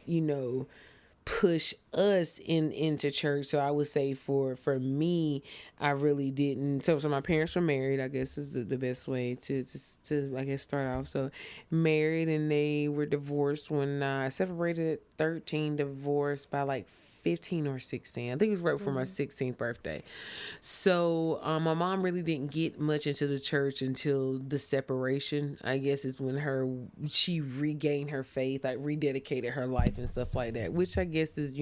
push us into church. So I would say for me, I really didn't. So my parents were married, I guess is the best way to I guess start off. So married, and they were divorced when I separated at 13, divorced by like 15 or 16. I think it was right before my 16th birthday. So my mom really didn't get much into the church until the separation, I guess, is when she regained her faith, like rededicated her life and stuff like that, which I guess is,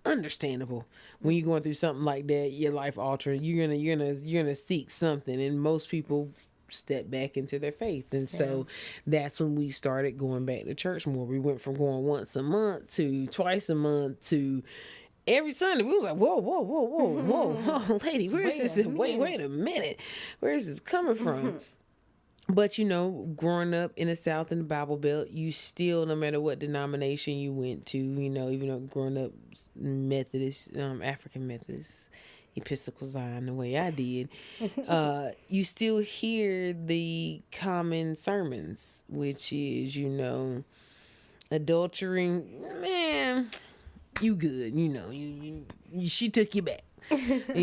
understandable. When you're going through something like that, your life altering, you're gonna seek something, and most people step back into their faith. And so that's when we started going back to church more. We went from going once a month to twice a month to every Sunday. We was like, whoa, lady, where is this? Wait a minute. Where is this coming from? But, growing up in the South in the Bible Belt, you still, no matter what denomination you went to, even though growing up Methodist, African Methodist, Episcopal Zion, the way I did, you still hear the common sermons, which is, adultery, man, you good, you she took you back, murder.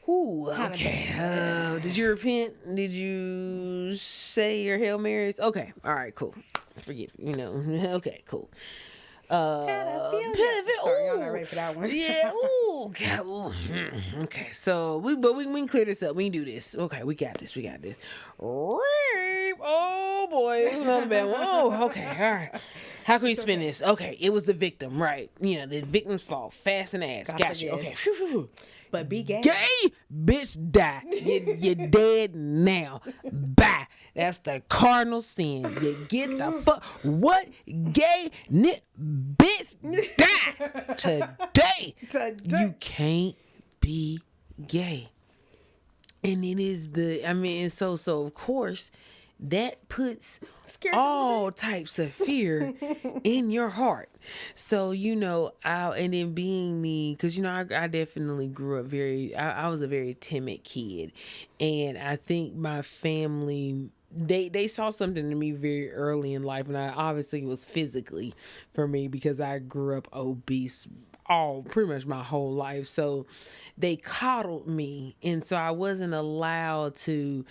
Ooh, okay. Did you repent? Did you say your Hail Marys? Okay. All right, cool. Forgive me. Okay, cool. Sorry, y'all not ready for that one. Yeah. Ooh. God, ooh. Okay. So we can clear this up. We can do this. Okay. We got this. Rape. Oh boy. It was another bad one. Oh. Okay. All right. How can we spin this? Okay. It was the victim, right? You know, the victim's fault. Fast and ass. Gotcha. Okay. But be gay. Gay bitch die. You're dead now. Bye. That's the cardinal sin. You get the fuck. What gay bitch die today? You can't be gay. And it is so of course that puts all types of fear in your heart. So, and then being me, because, I definitely grew up I was a very timid kid. And I think my family, they saw something in me very early in life. And obviously it was physically for me because I grew up obese pretty much my whole life. So they coddled me. And so I wasn't allowed to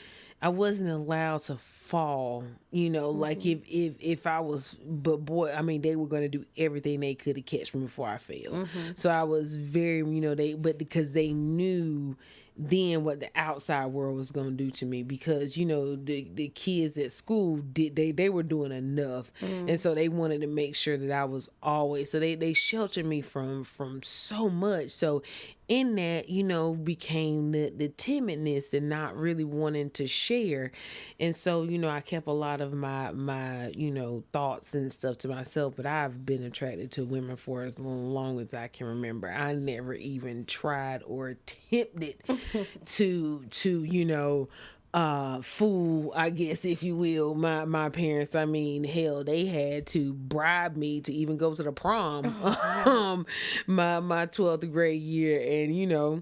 fall, like if I was, but boy, they were going to do everything they could to catch me before I fell. So I was very, because they knew then what the outside world was going to do to me, because the kids at school they were doing enough, and so they wanted to make sure that I was always, so they sheltered me from so much. So in that, became the timidness and not really wanting to share. And so, I kept a lot of my thoughts and stuff to myself, but I've been attracted to women for as long as I can remember. I never even tried or attempted to fool, I guess, if you will, my parents. Hell, they had to bribe me to even go to the prom, my 12th grade year, and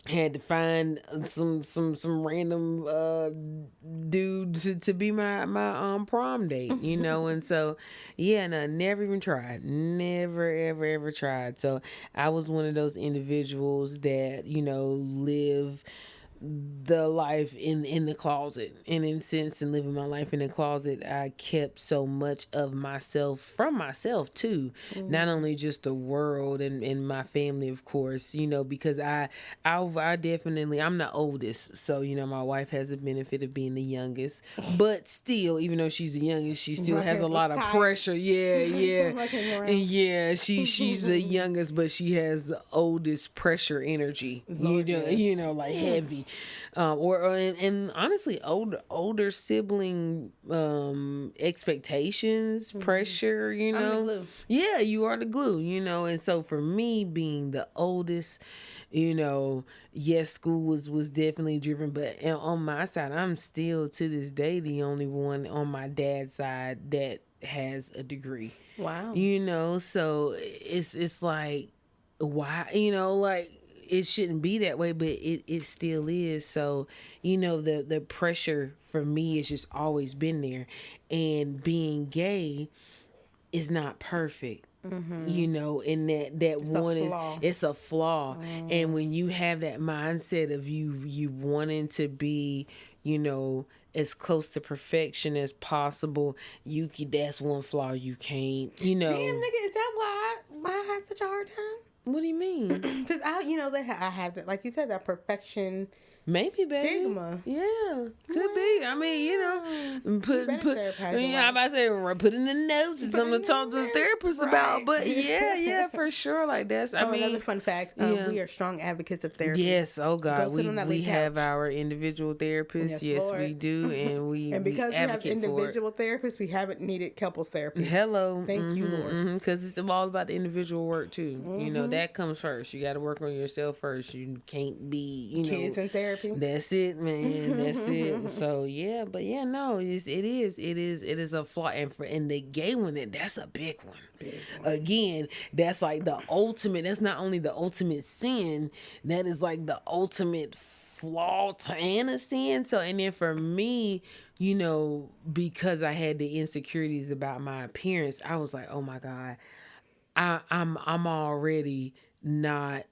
had to find some random dude to be my prom date, and so never even tried, never ever tried. So I was one of those individuals that live the life in the closet, and in sense in living my life in the closet, I kept so much of myself from myself too, not only just the world and my family, of course, because I definitely, I'm the oldest, so my wife has the benefit of being the youngest, but still, even though she's the youngest, she still has a lot of pressure. She's the youngest, but she has the oldest pressure energy, like heavy. And honestly, older sibling expectations, pressure, I'm the glue. Yeah, you are the glue, and so for me being the oldest, yes, school was definitely driven, but on my side, I'm still to this day the only one on my dad's side that has a degree. Wow. So it's like, why, like, it shouldn't be that way, but it still is. So, the pressure for me has just always been there. And being gay is not perfect. And it's a flaw. And when you have that mindset of you wanting to be, as close to perfection as possible, that's one flaw you can't, Damn, nigga, is that why I had such a hard time? What do you mean? Because I have that, like you said, that perfection. Maybe, baby. Stigma. Yeah, could be. I'm about to say, put in the notes and something to talk to the therapist about. But yeah, for sure. Like that's. Another fun fact: we are strong advocates of therapy. Yes. Oh God, we have our individual therapists. Yes, we do, and because we have individual therapists, we haven't needed couples therapy. Hello. Thank you, Lord. Because it's all about the individual work too. That comes first. You got to work on yourself first. You can't be kids in therapy. That's it, man. That's it. So but no, it is a flaw, and the gay one, that's a big one. Again, that's like the ultimate. That's not only the ultimate sin, that is like the ultimate flaw and a sin. So, and then for me, because I had the insecurities about my appearance, I was like, oh my God, I'm already not.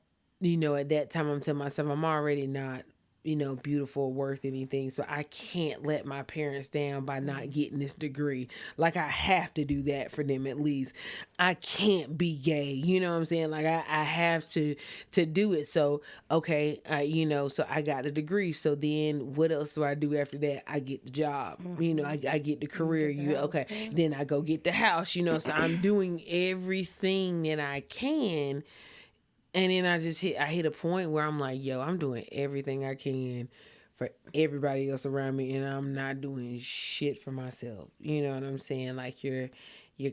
At that time, I'm telling myself I'm already not beautiful or worth anything. So I can't let my parents down by not getting this degree. Like, I have to do that for them at least. I can't be gay. You know what I'm saying? Like, I have to do it. So, okay, so I got the degree. So then what else do I do after that? I get the job. I get the career. Then I go get the house, so I'm doing everything that I can. And then I hit a point where I'm like, yo, I'm doing everything I can for everybody else around me, and I'm not doing shit for myself. You know what I'm saying? Like, your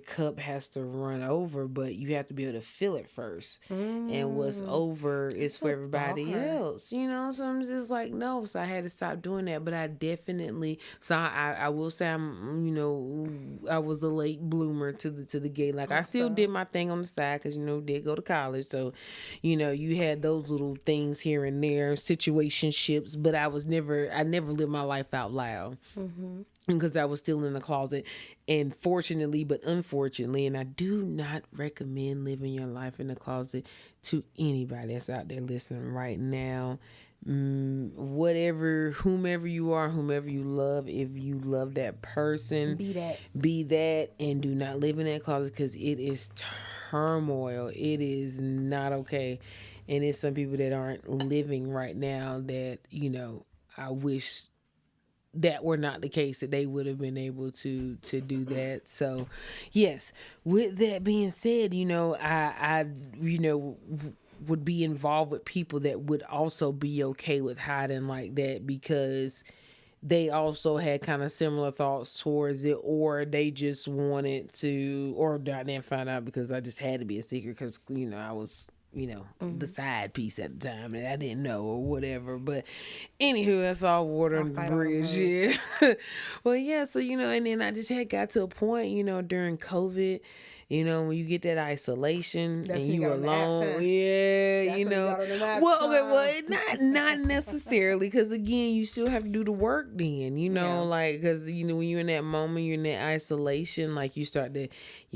cup has to run over, but you have to be able to fill it first. And what's over is for everybody else. So I'm just like, no. So I had to stop doing that. But I definitely, so I will say I was a late bloomer to the gay. Like, I still did my thing on the side because, did go to college. So, you had those little things here and there, situationships, but I never lived my life out loud. Because I was still in the closet. And fortunately, but unfortunately, and I do not recommend living your life in the closet to anybody that's out there listening right now. Whomever you are, whomever you love, if you love that person, be that, and do not live in that closet, because it is turmoil. It is not okay. And it's some people that aren't living right now that, I wish that were not the case, that they would have been able to do that. So yes, with that being said, I would be involved with people that would also be okay with hiding like that, because they also had kind of similar thoughts towards it, or they just wanted to, or I didn't find out because I just had to be a secret because I was the side piece at the time that I didn't know or whatever. But anywho, that's all water under the bridge. Yeah. Well, yeah. So, and then I just had got to a point, during COVID, when you get that isolation and you alone. Yeah. Not necessarily, because again, you still have to do the work then, like, because, when you're in that moment, you're in that isolation, like your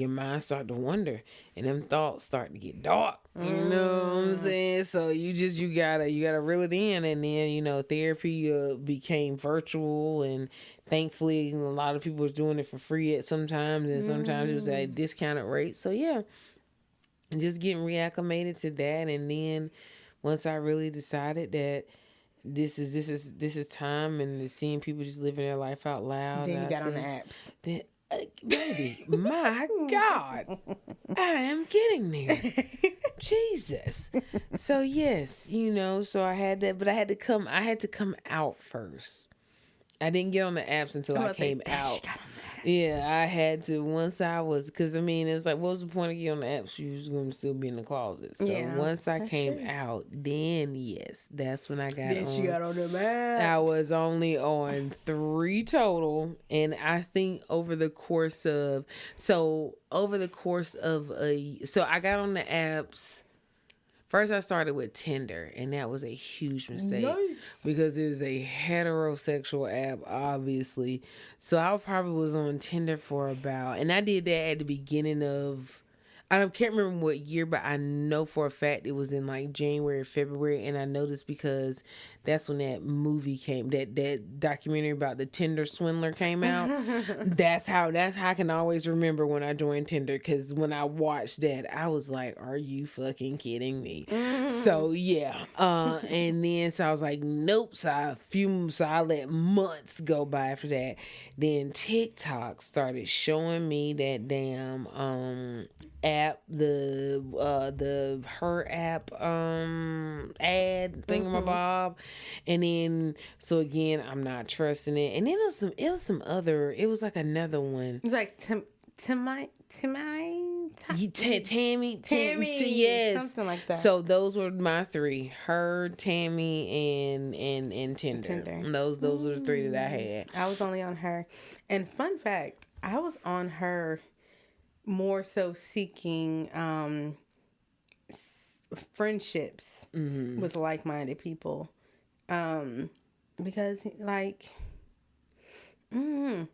mind start to wander and them thoughts start to get dark. You know what I'm saying? So you gotta reel it in. And then, therapy became virtual, and thankfully a lot of people was doing it for free at sometimes, and sometimes it was at a discounted rate. So yeah, just getting reacclimated to that. And then once I really decided that this is time, and seeing people just living their life out loud, then you got on the apps. Then, baby, my God, I am getting there. Jesus. So yes, so I had that, but I had to come out first. I didn't get on the apps until I came out. Yeah, I had to, once I was, because it was like, what was the point of getting on the apps? You was going to still be in the closet. So once I came out, then yes, that's when I got on. Then she got on the apps. I was only on 3 total, and I think over the course of so I got on the apps. First, I started with Tinder, and that was a huge mistake. Yikes. Because it is a heterosexual app, obviously. So I probably was on Tinder for about, and I did that at the beginning of, I can't remember what year, but I know for a fact it was in like January, February, and I know this because that's when that movie came, that documentary about the Tinder swindler came out. That's how I can always remember when I joined Tinder, because when I watched that, I was like, "Are you fucking kidding me?" So yeah, and then so I was like, "Nope." So I let months go by after that. Then TikTok started showing me that damn app, the her app ad thingamabob. And then so again, I'm not trusting it. And then it was like another one. It's like Tammy, yes, something like that. So those were my 3: her, Tammy, and Tinder. Those were the 3 that I had. I was only on her. And fun fact, I was on her more so seeking friendships with like-minded people, because like me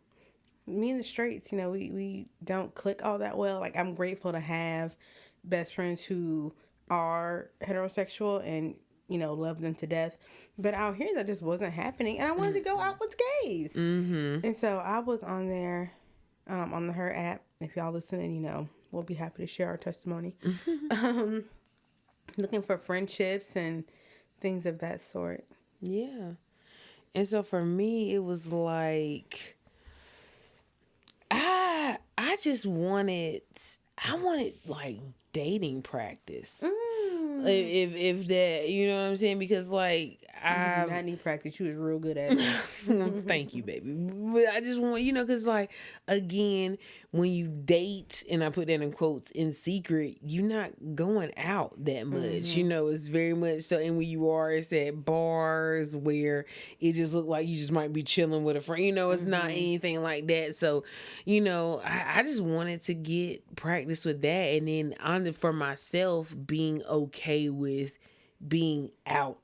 and the straights, we don't click all that well. Like, I'm grateful to have best friends who are heterosexual, and love them to death. But out here, that just wasn't happening. And I wanted to go out with gays. Mm-hmm. And so I was on there, on the Her app. If y'all listening, we'll be happy to share our testimony. Looking for friendships and things of that sort. Yeah. And so for me, it was like, I wanted like dating practice. If that, you know what I'm saying? Because like, I did not need practice. You was real good at it. Thank you, baby. But I just want, because like, again, when you date, and I put that in quotes, in secret, you're not going out that much. It's very much so. And when you are, it's at bars where it just look like you just might be chilling with a friend. It's not anything like that. So, I just wanted to get practice with that. And then for myself, being okay with being out.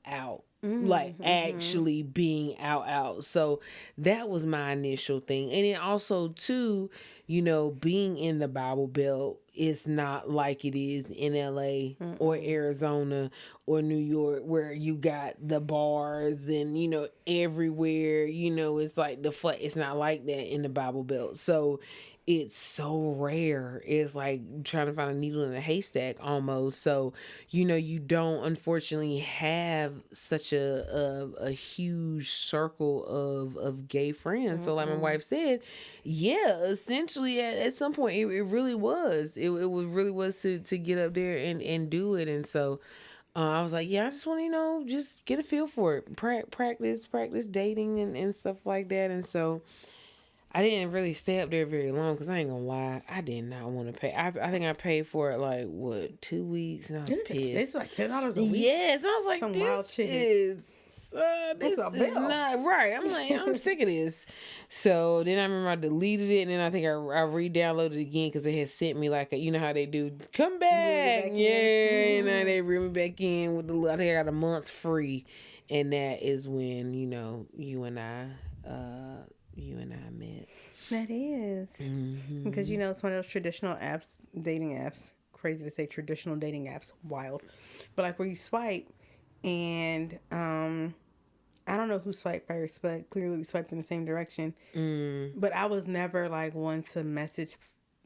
Like actually being out. So that was my initial thing. And then also too, being in the Bible Belt, it's not like it is in LA or Arizona or New York, where you got the bars and, everywhere, it's like it's not like that in the Bible Belt. So it's so rare. It's like trying to find a needle in a haystack almost. So, you don't unfortunately have such a huge circle of gay friends. So like my wife said, yeah, essentially at some point it really was. It really was to get up there and do it. And so I was like, yeah, I just want to, just get a feel for it. Practice dating and stuff like that. And so I didn't really stay up there very long because I ain't gonna lie, I did not want to pay. I think I paid for it like 2 weeks, and I was pissed. It's like $10 a week. Yes, I was like, some this wild shit. This is not right. I'm like, I'm sick of this. So then I remember I deleted it, and then I think I re-downloaded it again because they had sent me like how they do, come back, and now they bring me back in with I think I got a month free, and that is when you and I met. That is. Because, it's one of those traditional apps, dating apps. Crazy to say traditional dating apps. Wild. But like where you swipe and I don't know who swiped first, but clearly we swiped in the same direction. But I was never like one to message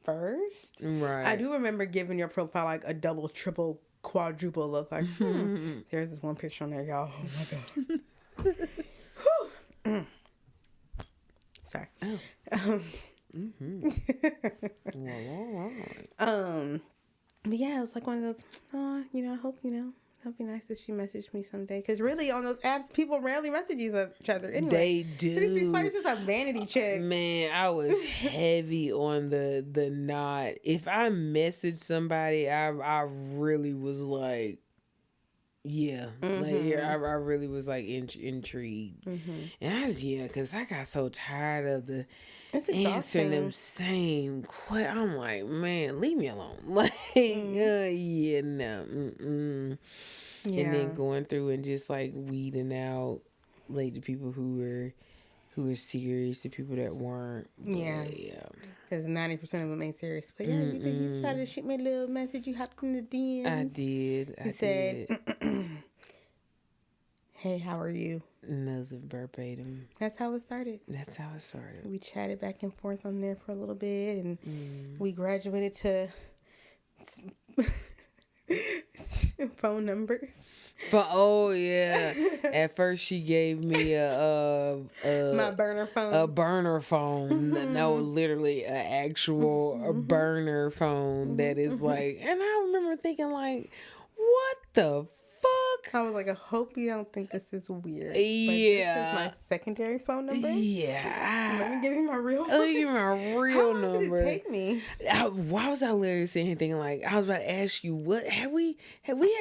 first. Right. I do remember giving your profile like a double, triple, quadruple look. Like, there's this one picture on there, y'all. Oh my God. Sorry. Oh. But yeah, it was like one of those. I hope it'd be nice if she messaged me someday. Because really, on those apps, people rarely message each other. Anyway, they do. It's just a vanity check. Man, I was heavy on the not. If I messaged somebody, I really was like, yeah, I really was like intrigued, and because I got so tired of the answering them same questions. I'm like, man, leave me alone. Like, yeah, no, and then going through and just like weeding out like the people who were serious, the people that weren't. Yeah. Because 90% of them ain't serious. But yeah, you decided to shoot me a little message. You hopped in the DMs. I did. You said, hey, how are you? And those are verbatim. That's how it started. We chatted back and forth on there for a little bit. And we graduated to phone numbers. At first she gave me my burner phone. A burner phone. No, literally an actual burner phone that is like, and I remember thinking like, what the fuck? I was like, I hope you don't think this is weird. Yeah. This is my secondary phone number? Yeah. Let me give you my real number. How long did it take me? Why was I literally saying anything like, I was about to ask you, what have we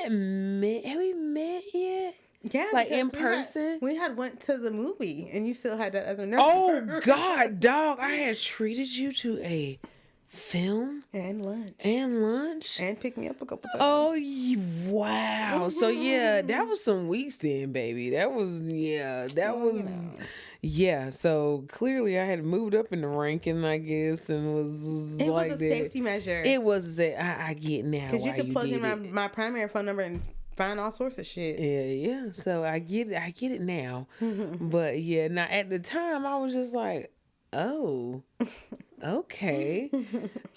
met yet? Yeah, like in person. We had went to the movie, and you still had that other number. Oh God, dog! I had treated you to a film and lunch and pick me up a couple times. Oh wow! So yeah, that was some weeks then, baby. That was So clearly, I had moved up in the ranking, I guess, and was like that. It was a safety measure. It was I get now because you could plug in my primary phone number and find all sorts of shit. Yeah. So I get it now. But yeah, now at the time I was just like, oh, okay.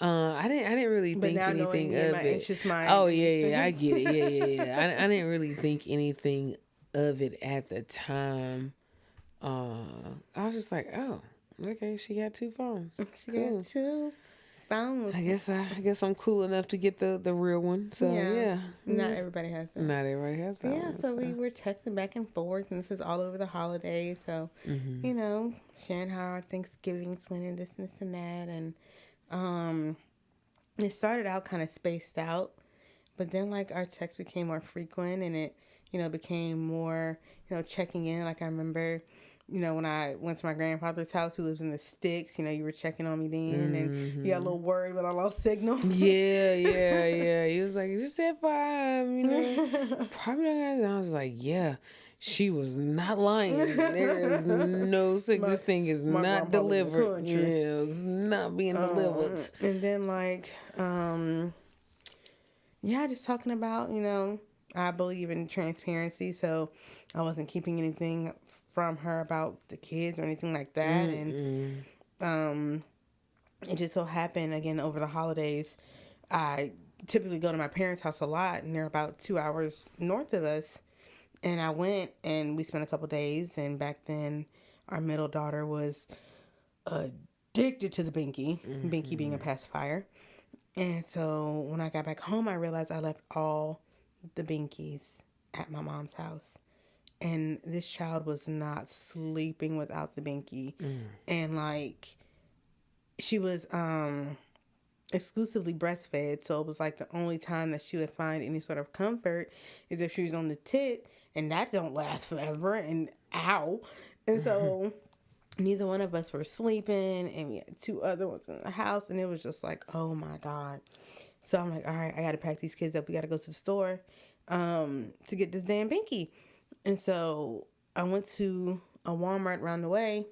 I didn't really But think now knowing anything me and of my it. anxious mind, Oh it makes yeah, I sense. get it. Yeah. I didn't really think anything of it at the time. I was just like, oh, okay, she got 2 phones. She got Cool. 2 phones. I guess I'm cool enough to get the real one. So yeah, Not everybody has that. not everybody has that Yeah, one. so we were texting back and forth, and this is all over the holidays. So, sharing how our Thanksgivings went and this and that. And it started out kind of spaced out, but then like our texts became more frequent, and it, became more, checking in. Like I remember, when I went to my grandfather's house, who lives in the sticks, you were checking on me then, and you got a little worried when I lost signal. Yeah. He was like, "Is this at 5?" Probably not. And I was like, "Yeah." She was not lying. There is no sick. This thing is not delivered. Yeah, it's not being delivered. And then just talking about, I believe in transparency, so I wasn't keeping anything from her about the kids or anything like that. And it just so happened, again, over the holidays, I typically go to my parents' house a lot, and they're about 2 hours north of us. And I went, and we spent a couple days, and back then our middle daughter was addicted to the binky, binky being a pacifier. And so when I got back home, I realized I left all the binkies at my mom's house. And this child was not sleeping without the binky. And she was exclusively breastfed, so it was like the only time that she would find any sort of comfort is if she was on the tit, and that don't last forever, and ow. And so neither one of us were sleeping, and we had 2 other ones in the house, and it was just like, oh my God. So I'm like, all right, I gotta pack these kids up, we gotta go to the store to get this damn binky. And so I went to a Walmart around the way,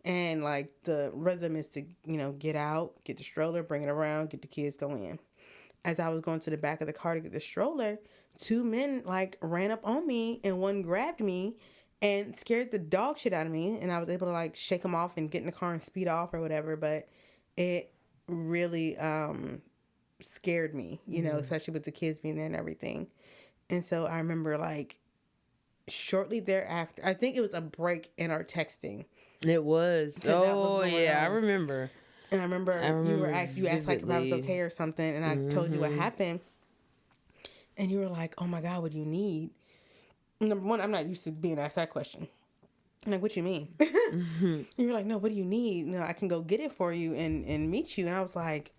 and the rhythm is to, get out, get the stroller, bring it around, get the kids, go in. As I was going to the back of the car to get the stroller, 2 men ran up on me, and one grabbed me and scared the dog shit out of me. And I was able to shake them off and get in the car and speed off or whatever. But it really scared me, especially with the kids being there and everything. And so I remember shortly thereafter, I think it was a break in our texting. It was. Oh yeah, I remember. And I remember you asked if I was okay or something, and I told you what happened. And you were like, "Oh my God, what do you need?" Number one, I'm not used to being asked that question. I'm like, "What you mean?" You were like, "No, what do you need? I can go get it for you and meet you." And I was like,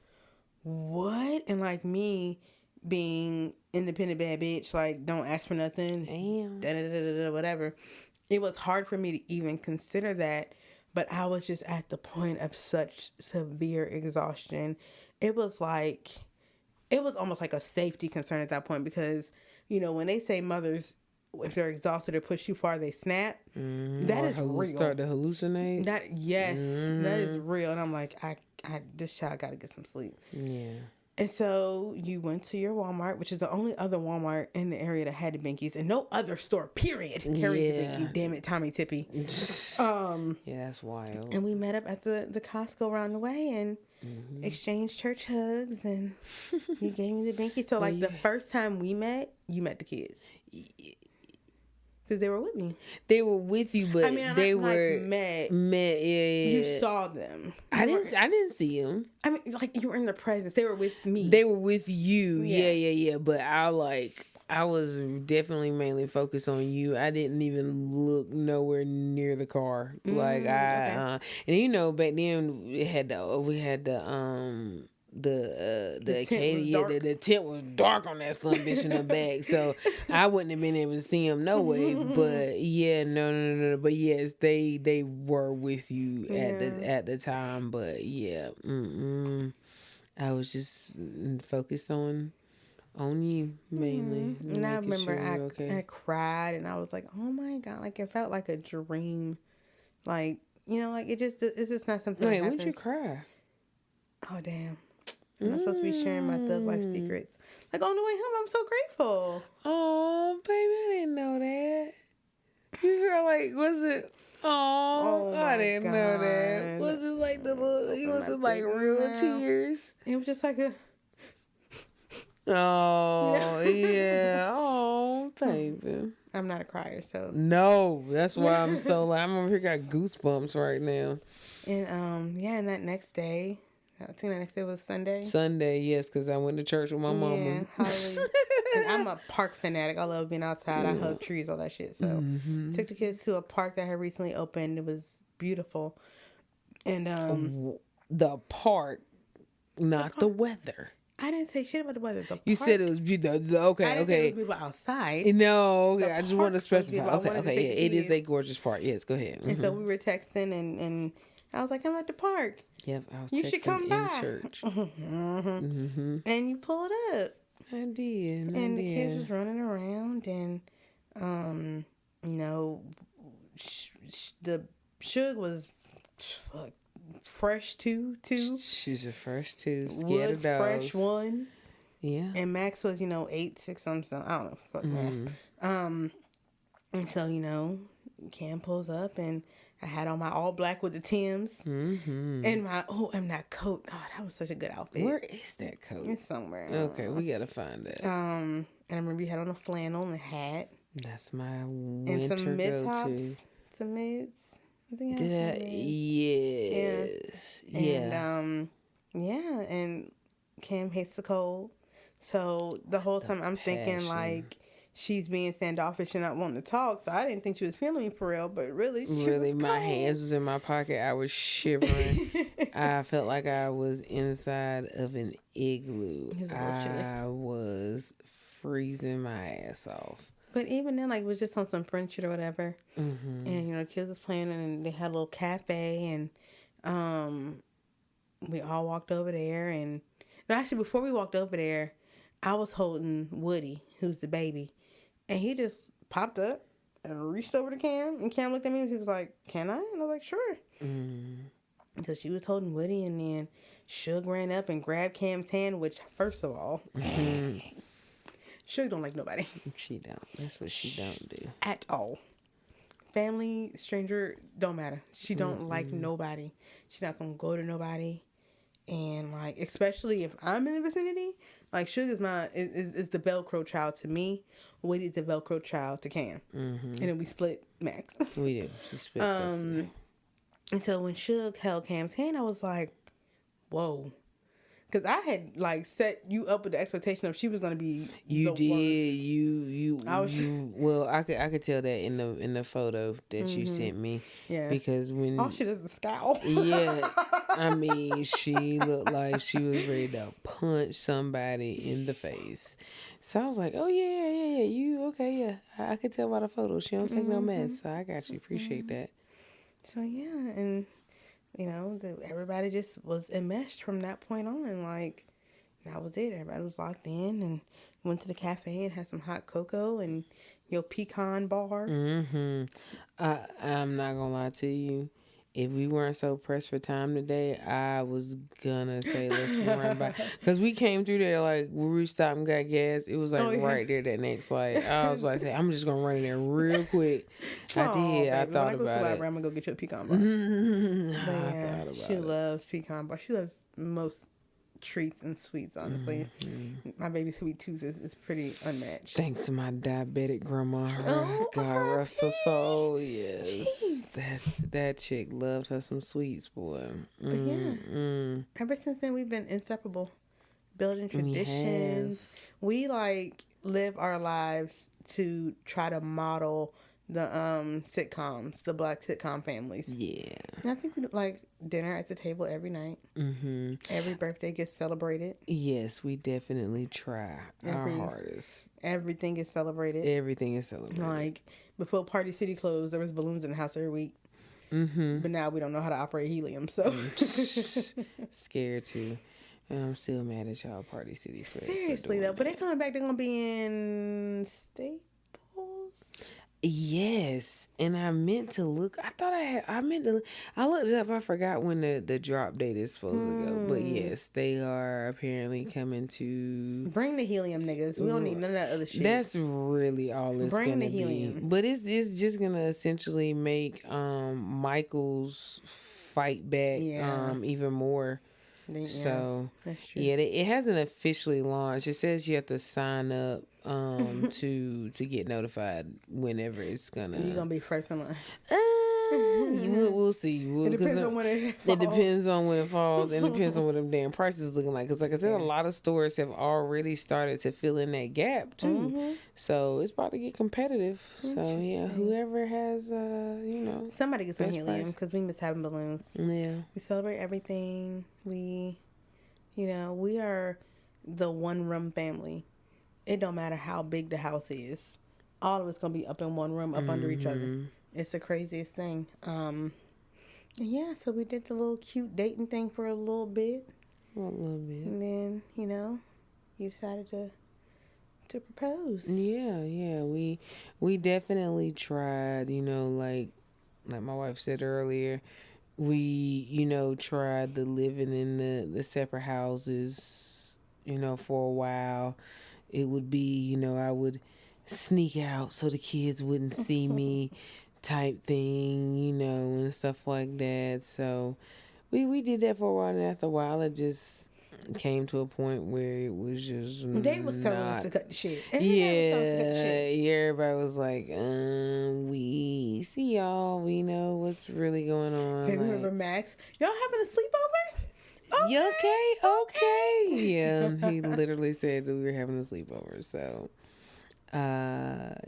"What?" And me being independent bad bitch, don't ask for nothing. Damn. Whatever. It was hard for me to even consider that, but I was just at the point of such severe exhaustion. It was almost like a safety concern at that point because, when they say mothers, if they're exhausted or push too far, they snap. That is real. Start to hallucinate. That is real. And I'm like, this child got to get some sleep. Yeah. And so you went to your Walmart, which is the only other Walmart in the area that had the binkies, and no other store, period, carried the binky. Damn it, Tommy Tippy. Yeah, that's wild. And we met up at the Costco around the way and exchanged church hugs, and you gave me the binky. So, the first time we met, you met the kids. Because they were with me. They were with you, but they were met. Yeah. You saw them. I didn't see them. I mean, you were in their presence. They were with me. They were with you. Yeah. But I was definitely mainly focused on you. I didn't even look nowhere near the car. Okay. And back then we had the Acadia, the tent was dark on that son bitch in the back, so I wouldn't have been able to see him no way. But yeah, no. But yes, they were with you at the time. But yeah, I was just focused on you mainly. And I remember I cried, and I was like, oh my God, it felt like a dream. It's just not something. Wait, when did you cry? Oh damn. I'm not supposed to be sharing my thug life secrets. Like, on the way home, I'm so grateful. Oh, baby, I didn't know that. You heard, like, was it? Oh, I didn't know that. Was it like the little? Was it like real tears? It was just like a. Oh yeah. Oh, baby. I'm not a crier, so. No, that's why I'm so like, I'm over here got goosebumps right now. And and that next day, I think the next day was Sunday. Sunday, yes, because I went to church with my mama. And I'm a park fanatic. I love being outside. I hug trees, all that shit. So took the kids to a park that had recently opened. It was beautiful. And the park, not the weather. I didn't say shit about the weather. You said it was beautiful. Okay, I didn't say it was people outside. No, I just want to specify. Okay, yeah, it is a gorgeous park. Yes, go ahead. And so we were texting, and I was like, I'm at the park. Yep, I was you texting should come in by. church. And you pulled up. I did. And the kids was running around, and the Suge was fresh too. She's a fresh too. Scared of dogs. Fresh one. Yeah. And Max was 8, 6 something. I don't know. Fuck Max. And so Cam pulls up, and I had on my all black with the Timbs and that coat. Oh, that was such a good outfit. Where is that coat? It's somewhere. Okay, we gotta find it. And I remember you had on a flannel and a hat. That's my winter and some mid go-to. tops, some mids. I think Yes. Yeah. And and Cam hates the cold, so the whole time I'm thinking like she's being standoffish and not wanting to talk. So I didn't think she was feeling me for real, but really, my hands was in my pocket. I was shivering. I felt like I was inside of an igloo. I was freezing my ass off. But even then, like, it was just on some French shit or whatever. And, the kids was playing, and they had a little cafe, and we all walked over there. And actually, before we walked over there, I was holding Woody, who's the baby. And he just popped up and reached over to Cam. And Cam looked at me, and he was like, "Can I?" And I was like, "Sure." So she was holding Woody, and then Suge ran up and grabbed Cam's hand, which, first of all... Suge don't like nobody. She don't. That's what she don't do. At all. Family, stranger, don't matter. She don't like nobody. She's not going to go to nobody. And, like, especially if I'm in the vicinity, like, Suge is the Velcro child to me. Woody's the Velcro child to Cam. And then we split Max. We do. She split us. And so when Suge held Cam's hand, I was like, whoa. Because I had, like, set you up with the expectation of she was going to be You the did. worst. Well, I could tell that in the photo that you sent me. Yeah. Because when... all she does is scowl. Yeah. I mean, she looked like she was ready to punch somebody in the face. So I was like, oh, yeah. You, okay, yeah. I could tell by the photo. She don't take no mess. So I got you. Appreciate that. So, yeah. And... everybody just was enmeshed from that point on. Like, that was it. Everybody was locked in and went to the cafe and had some hot cocoa and your pecan bar. I'm not gonna lie to you. If we weren't so pressed for time today, I was gonna say let's run by, because we came through there like when we stopped and got gas. It was like right there that next light. I was like, I'm just gonna run in there real quick. I did. Baby, I thought about it. I'm gonna go get you a pecan bar. I thought about she loves pecan bar. She loves most treats and sweets, honestly. My baby's sweet tooth is pretty unmatched. Thanks to my diabetic grandma. God rest her soul. Yes. That chick loved her some sweets, boy. But ever since then we've been inseparable. Building traditions. We like live our lives to try to model the sitcoms, the black sitcom families. Yeah. And I think we do, like, dinner at the table every night. Every birthday gets celebrated. Yes, we definitely try our hardest. Everything is celebrated. Everything is celebrated. Like, before Party City closed, there was balloons in the house every week. But now we don't know how to operate helium, so. Scared to. And I'm still mad at y'all, Party City. Seriously, though. But they're coming back. They're going to be in Staples. Yes, and I meant to look. I thought I had. I meant to. I looked it up. I forgot when the drop date is supposed to go. But yes, they are apparently coming to. Bring the helium, niggas. We don't need none of that other shit. That's really all it's Bring gonna the helium. be. But it's just gonna essentially make Michael's fight back even more. So that's true. yeah, it hasn't officially launched. It says you have to sign up to get notified whenever it's gonna. You're gonna be first in line. We'll see. It depends on when it falls. It depends on when it falls, and it depends on what them damn prices looking like. Because, like I said, a lot of stores have already started to fill in that gap too. So it's about to get competitive. So yeah, whoever has, somebody get some helium because we miss having balloons. Yeah, we celebrate everything. We are the one room family. It don't matter how big the house is. All of it's gonna be up in one room, up under each other. It's the craziest thing. Yeah, so we did the little cute dating thing for a little bit. And then, you decided to propose. Yeah. We definitely tried, like my wife said earlier, we, tried the living in the separate houses, for a while. It would be, I would sneak out so the kids wouldn't see me type thing, and stuff like that. So we did that for a while, and after a while it just came to a point where it was just they was telling us to cut the shit. Everybody was like, we see y'all, we know what's really going on. Baby, remember Max? Y'all having a sleepover? Okay. Yeah, he literally said that we were having a sleepover. So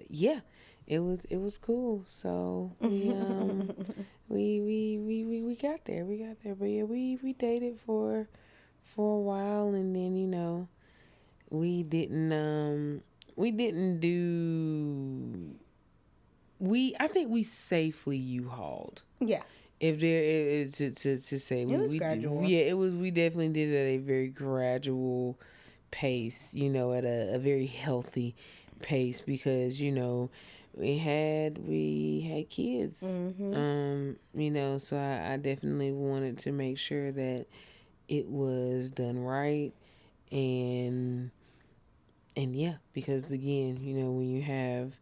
yeah, it was cool. So we we got there. But yeah, we dated for a while, and then we didn't do. I think we safely U-hauled. Yeah. If there to say it was gradual. We definitely did it at a very gradual pace, at a very healthy pace, because we had kids. So I definitely wanted to make sure that it was done right, and yeah, because again, when you have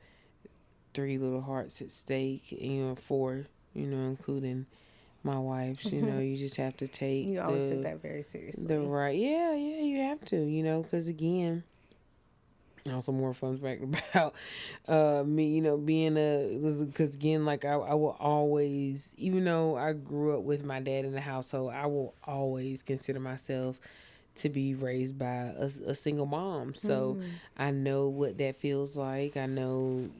3 little hearts at stake, 4, including my wife's, you just have to take you always took that very seriously. Yeah, you have to, because again, also more fun fact about me, being because again, like I will always, even though I grew up with my dad in the household, I will always consider myself to be raised by a single mom. So I know what that feels like. I know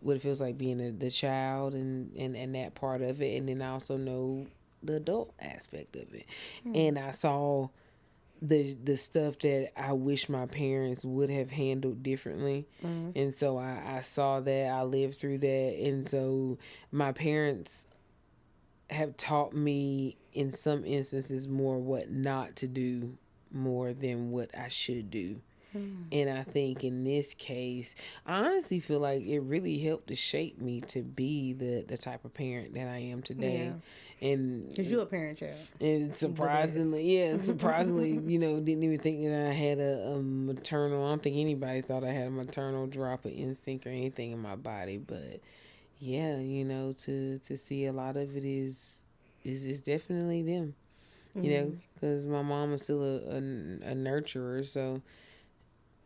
what it feels like being the child and that part of it, and then I also know the adult aspect of it. And I saw the stuff that I wish my parents would have handled differently. And so I saw that, I lived through that, and so my parents have taught me in some instances more what not to do more than what I should do. And I think in this case, I honestly feel like it really helped to shape me to be the type of parent that I am today. Yeah. And because you're a parent child. And surprisingly, didn't even think that I had a maternal. I don't think anybody thought I had a maternal drop of instinct or anything in my body. But yeah, to see a lot of it is definitely them. Because my mom is still a nurturer, so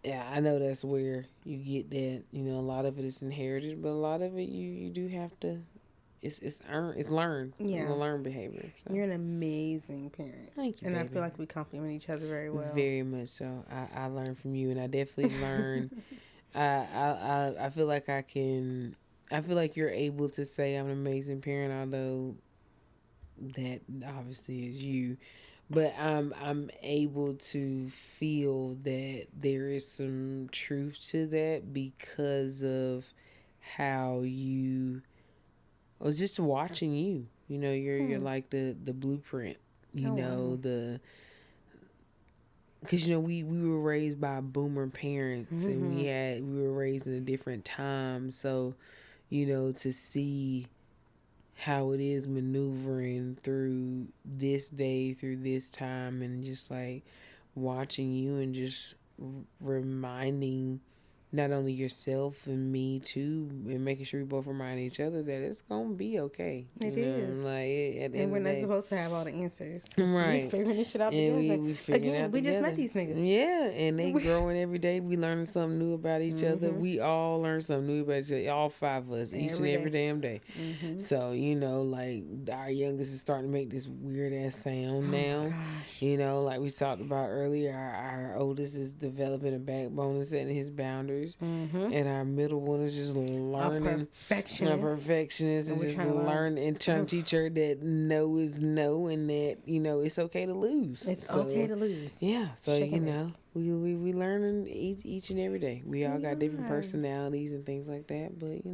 yeah, I know that's where you get that. A lot of it is inherited, but a lot of it you do have to. It's learned. Yeah, it's a learned behavior. So. You're an amazing parent. Thank you, and baby. I feel like we complement each other very well. Very much so. I learned from you, and I definitely learned. I feel like I can. I feel like you're able to say I'm an amazing parent, although that obviously is you. But I'm able to feel that there is some truth to that because of how you. I was just watching you. You're like the blueprint. Wow. Because we were raised by boomer parents, and we were raised in a different time. So to see how it is maneuvering through this day, through this time, and just like watching you and just reminding not only yourself and me too, and making sure we both remind each other that it's gonna be okay. It is. Like at the And end we're of the not day, supposed to have all the answers. right? We figuring this shit out And together. we figuring Again, out we together. just met these niggas. Yeah, and they growing every day. We learning something new about each other. We all learn something new about each other. All 5 of us, each and every damn day. So like our youngest is starting to make this weird ass sound now. Like we talked about earlier, our oldest is developing a backbone and setting his boundaries, and our middle one is just learning. A perfectionist and just learn and trying to teach her that no is no, and that it's okay to lose. It's okay to lose. Yeah, so we learning each and every day. We all got different personalities and things like that, but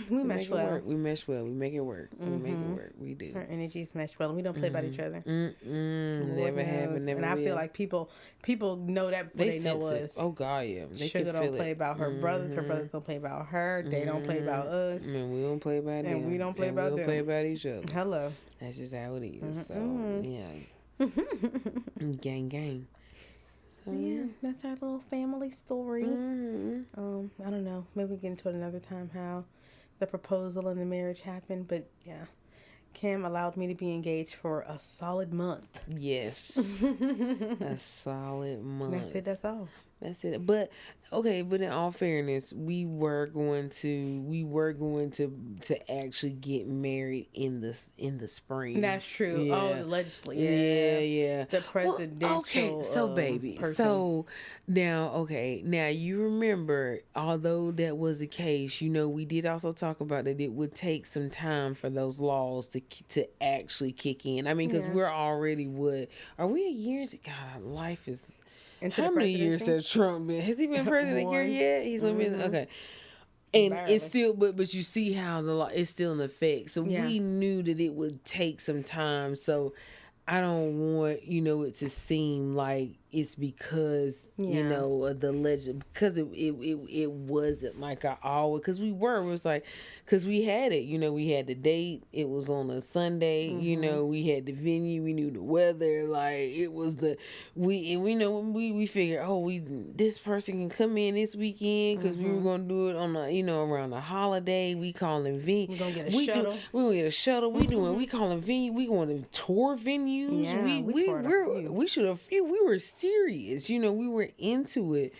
we mesh well. Work. We mesh well. We make it work. We make it work. We do. Our energies mesh well, and we don't play about each other. Never have and never. And I will. feel like people know that before they know us. Oh God, yeah. They Sugar don't play about her brothers. Her brothers don't play about her. They don't play about us. And we don't play about them. And we don't play about them. We don't play about each other. Hello. That's just how it is. So yeah. Gang. So, yeah, that's our little family story. I don't know. Maybe we get into it another time how the proposal and the marriage happened, but yeah. Kim allowed me to be engaged for a solid month. Yes. A solid month. That's it. That's all. That's it. But in all fairness, we were going to actually get married in the spring. That's true. Yeah. Oh, the legislature. Yeah. The presidential. Okay, so baby. Person. So now you remember, although that was the case, we did also talk about that it would take some time for those laws to actually kick in. I mean, because we're already are we a year into? God, life is. How many years has Trump been? Has he been president here yet? He's only been okay. And barely. It's still, but you see how the law is still in effect. So we knew that it would take some time. So I don't want it to seem like it's because of the legend, because it wasn't like I always, because it was like, because we had it, we had the date, it was on a Sunday, we had the venue, we knew the weather, like it was we figured this person can come in this weekend because we were gonna do it on around the holiday. We calling venue, we're gonna get a shuttle. We're gonna get a shuttle. We calling venue. We going to tour venues. Yeah, we should have. We were serious, we were into it.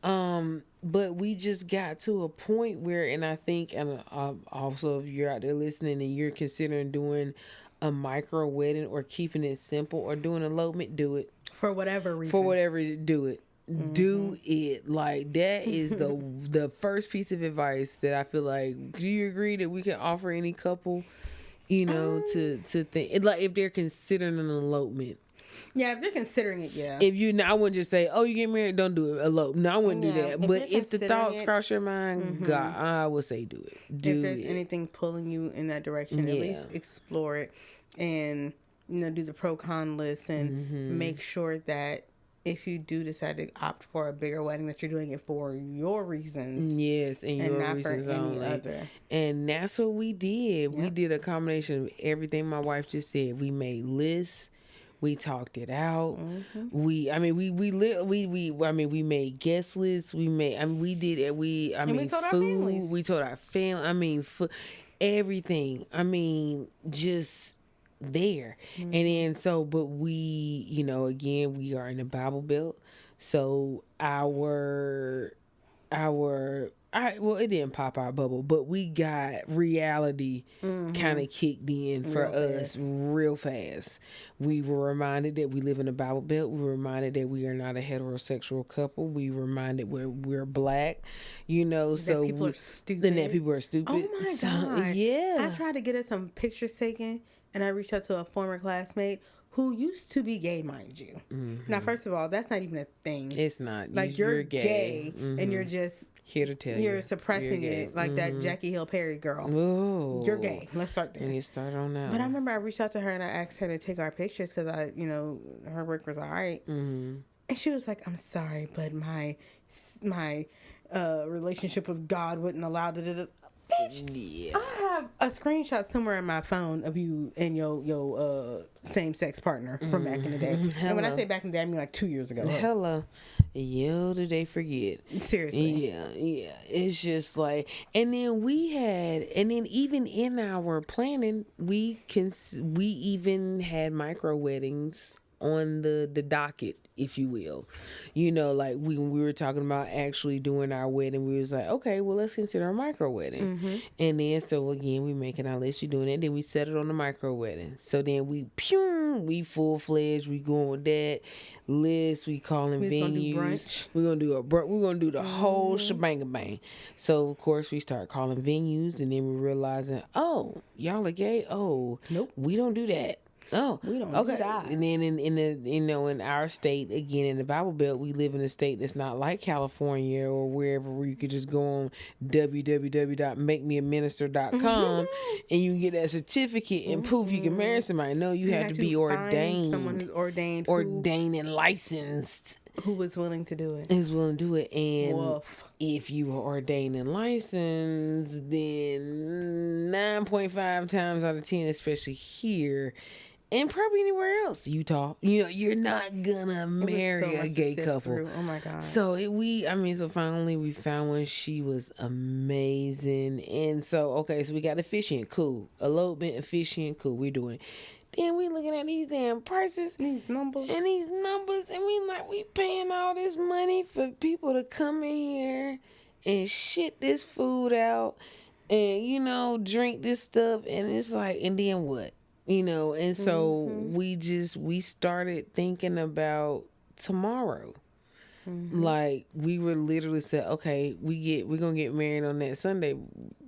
But we just got to a point where, and I think, and also if you're out there listening and you're considering doing a micro wedding or keeping it simple or doing elopement, do it. For whatever reason. Do it. Do it. Like, that is the first piece of advice that I feel like, do you agree that we can offer any couple, to think, like, if they're considering an elopement? Yeah, if they're considering it, yeah. I wouldn't just say, you get married, don't do it, elope. No, I wouldn't do that. But if the thoughts cross your mind, God, I would say do it. If there's anything pulling you in that direction, at least explore it and, do the pro-con list and make sure that if you do decide to opt for a bigger wedding, that you're doing it for your reasons. Yes, and your not reasons for any only. other. And that's what we did. Yep. We did a combination of everything my wife just said. We made lists. We talked it out. We made guest lists. We told our families. We told our family. Everything. Just there. And then but we, again, we are in the Bible Belt. So it didn't pop our bubble, but we got reality kind of kicked in for us real fast. We were reminded that we live in a Bible Belt. We were reminded that we are not a heterosexual couple. We were reminded we're black, so people are stupid. And that people are stupid. Oh my God. Yeah. I tried to get us some pictures taken, and I reached out to a former classmate who used to be gay, mind you. Now, first of all, that's not even a thing. It's not. Like, you're gay and you're just here to tell you're suppressing it, like that Jackie Hill Perry girl. Ooh. You're gay. Let's start there. And you start on that. But I remember I reached out to her and I asked her to take our pictures because her work was all right. And she was like, "I'm sorry, but my relationship with God wouldn't allow it." Yeah. I have a screenshot somewhere in my phone of you and your same sex partner from back in the day. And when I say back in the day, I mean like 2 years ago. Hello. Yo, did they forget? Seriously. Yeah. It's just like, and then even in our planning, we even had micro weddings on the docket, if you will. Like when we were talking about actually doing our wedding, we was like, okay, well, let's consider a micro wedding. And then, so again, we making our list, you doing it, then we set it on the micro wedding. So then we full-fledged, we going with that list, we calling venues. We're gonna do the whole shebang bang. So of course we start calling venues, and then we realizing, oh, y'all are gay? Oh, nope, we don't do that. Oh, we don't do that. And then in in our state, again, in the Bible Belt, we live in a state that's not like California or wherever, where you could just go on www.makemeaminister.com and you can get that certificate and poof, you can marry somebody. No, you have to be ordained. Someone who's ordained and licensed. Who was willing to do it. Who's willing to do it. And if you were ordained and licensed, then 9.5 times out of 10, especially here, and probably anywhere else, Utah, you're not gonna marry a gay couple. Oh my God. So so finally we found one. She was amazing. And so we got officiant, cool. Elopement, officiant, cool. We're doing it. Then we looking at these damn prices, these numbers, and we paying all this money for people to come in here and shit this food out, and drink this stuff, and it's like, and then what? And so we started thinking about tomorrow. Like, we were literally said, okay, we're gonna get married on that Sunday.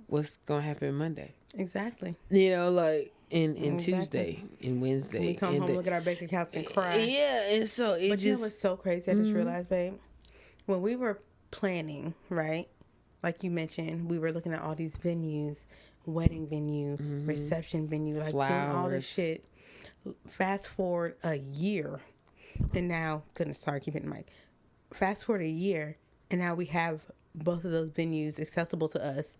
What's gonna happen Monday? Exactly. And Tuesday and Wednesday. We come home, look at our bank accounts and cry. Yeah, and so it but just... But was so crazy. I just realized, babe, when we were planning, right? Like you mentioned, we were looking at all these venues, wedding venue, reception venue, like doing all this shit. Fast forward a year, and now, goodness, sorry, keep hitting the mic. Fast forward a year, and now we have both of those venues accessible to us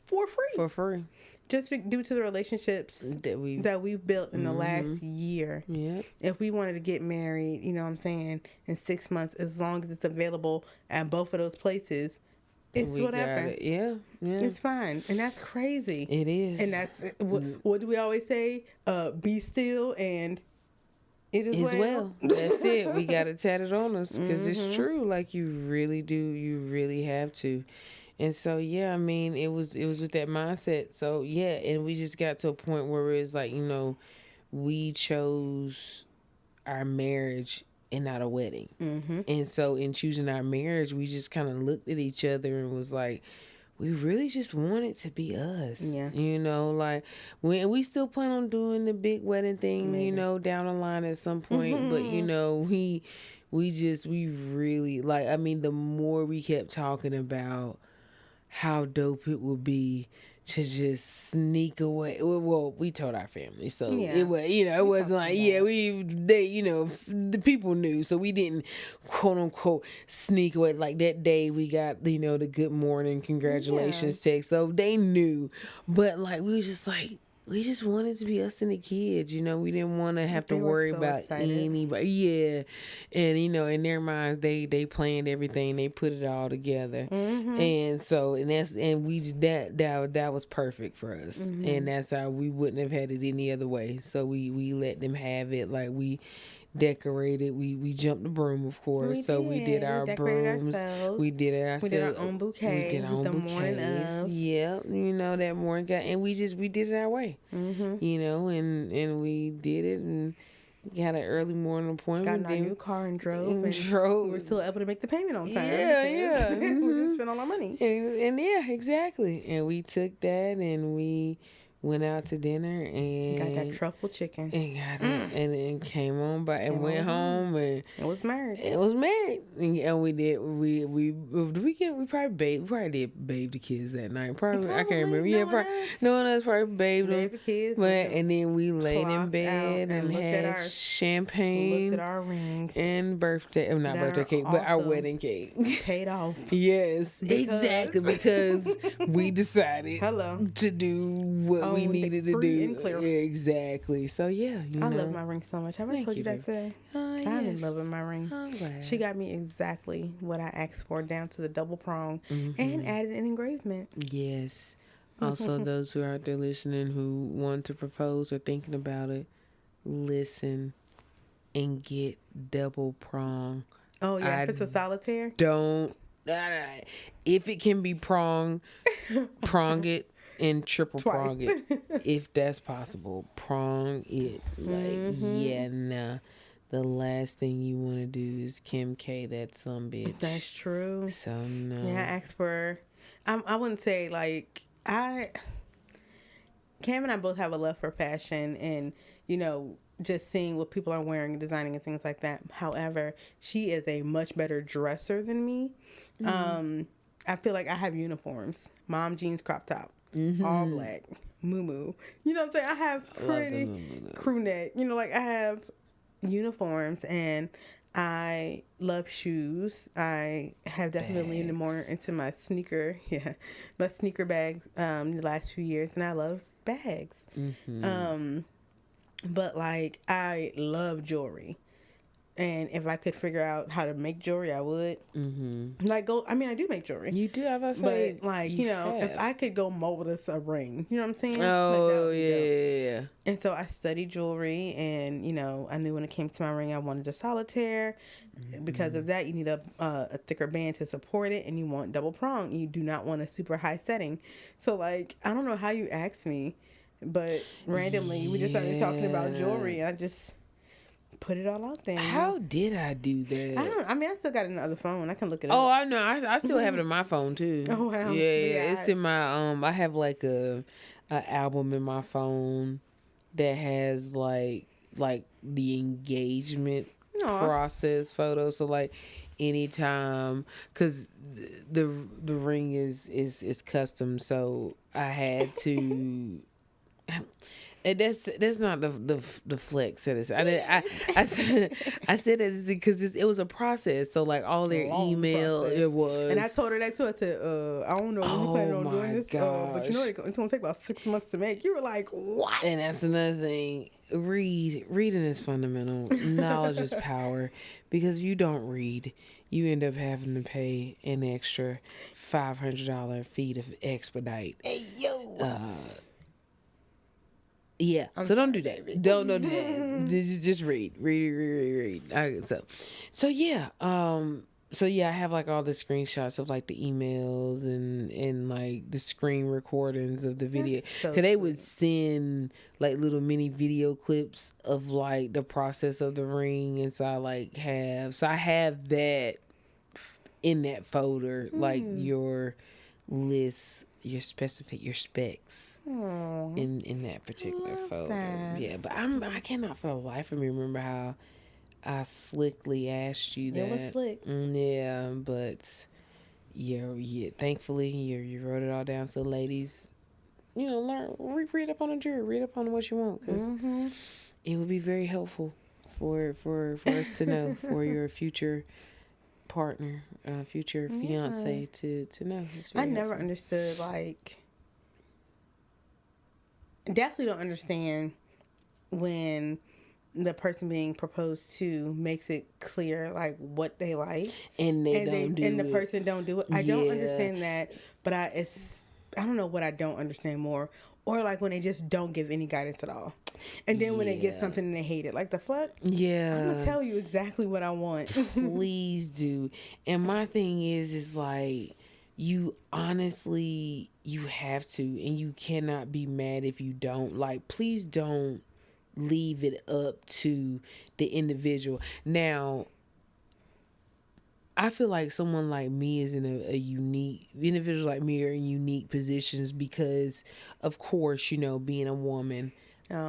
for free. Just due to the relationships that we've built in the last year. Yeah. If we wanted to get married, you know what I'm saying, in 6 months, as long as it's available at both of those places, it's whatever. Yeah. It's fine. And that's crazy. It is. And that's, what do we always say? Be still and it is well. That's it. We got it tatted on us because it's true. Like, you really do. You really have to. And so, yeah, it was with that mindset. So, yeah, and we just got to a point where it was like, we chose our marriage and not a wedding. And so in choosing our marriage, we just kind of looked at each other and was like, we really just want it to be us. Yeah. Like, we still plan on doing the big wedding thing, maybe, down the line at some point. But, we really, like, the more we kept talking about how dope it would be to just sneak away. Well, we told our family, so it was, it wasn't like, the people knew, so we didn't quote unquote sneak away. Like that day, we got the good morning congratulations text, so they knew. But like, we was just like, we just wanted to be us and the kids, we didn't want to have to worry about anybody. Yeah. And, in their minds, they planned everything. They put it all together. And so, that was perfect for us. And that's how we wouldn't have had it any other way. So we let them have it. Like, we decorated. We jumped the broom, of course. We did our brooms. We did it ourselves. We did our own bouquet. We did our own bouquets. Morning of. Yeah, that morning and we did it our way. And we did it and got an early morning appointment. Got in our new car and drove. We were still able to make the payment on time. Yeah. We didn't spend all our money. And yeah, exactly. And we took that and we went out to dinner and got that truffle chicken and then came on by and went home and it was married. And we probably did bathe the kids that night. Probably I can't remember. No one else probably bathed them. The kids, and then we laid in bed and had champagne. Looked at our rings and birthday. Not birthday cake, but our wedding cake. Paid off. Yes, exactly, because we decided to do what we needed to do. Exactly. So yeah, I love my ring so much. Have I told you that today? Yes. I've been loving my ring. I'm glad. She got me exactly what I asked for, down to the double prong, and added an engravement. Yes. Also, those who are out there listening who want to propose or thinking about it, listen and get double prong. Oh yeah, if it's a solitaire. Don't. If it can be prong it and triple prong it if that's possible. Prong it. Nah. The last thing you want to do is Kim K that some bitch. That's true. So no. Yeah, I asked for. I wouldn't say like Cam and I both have a love for fashion, and just seeing what people are wearing, designing, and things like that. However, she is a much better dresser than me. I feel like I have uniforms: mom jeans, crop top, all black, muumuu. You know what I'm saying? I have pretty crew neck. I have uniforms, and I love shoes. I have definitely leaned more into my sneaker bag the last few years, and I love bags. But I love jewelry, and if I could figure out how to make jewelry, I would. I do make jewelry. You do, I was say, but if I could go mold us a ring, you know what I'm saying? Oh yeah. And so I studied jewelry, and I knew when it came to my ring, I wanted a solitaire. Because of that, you need a thicker band to support it, and you want double prong. You do not want a super high setting. So I don't know how you asked me. But randomly, we just started talking about jewelry, and I just put it all out there. How did I do that? I still got it on the other phone. I can look it up. Oh, I know. I still have it on my phone too. Oh wow. Yeah, it's in my I have like a album in my phone that has like the engagement process photos. So anytime, because the ring is custom, so I had to. And that's not the flex that is. I said it because it was a process. So all their email process. It was. And I told her that too. I said, I don't know when you plan on doing this, but it's gonna take about 6 months to make. You were like, what? And that's another thing. Reading is fundamental. Knowledge is power. Because if you don't read, you end up having to pay an extra $500 fee to expedite. Hey yo. Yeah, so don't do that. Don't do that. Just read. So yeah. So yeah, I have all the screenshots of the emails and the screen recordings of the video. Cause they would send little mini video clips of the process of the ring, and so I have that in that folder, your list. Your specs in that particular photo. That. Yeah, but I cannot for the life of me remember how I slickly asked you that. It was slick. Yeah, but yeah. Thankfully, you wrote it all down. So, ladies, read up on the jury, read up on what you want, because it would be very helpful for us to know for your future partner, future fiance to know. I never understood definitely don't understand when the person being proposed to makes it clear what they like and the person don't do it. I don't understand that, but I don't know what I don't understand more, or when they just don't give any guidance at all. And then when they get something and they hate it, the fuck? Yeah. I'm gonna tell you exactly what I want. Please do. And my thing is you honestly, you have to, and you cannot be mad if you don't. Please don't leave it up to the individual. Now, I feel like someone like me is in a unique, individuals like me are in unique positions because, of course, being a woman, You're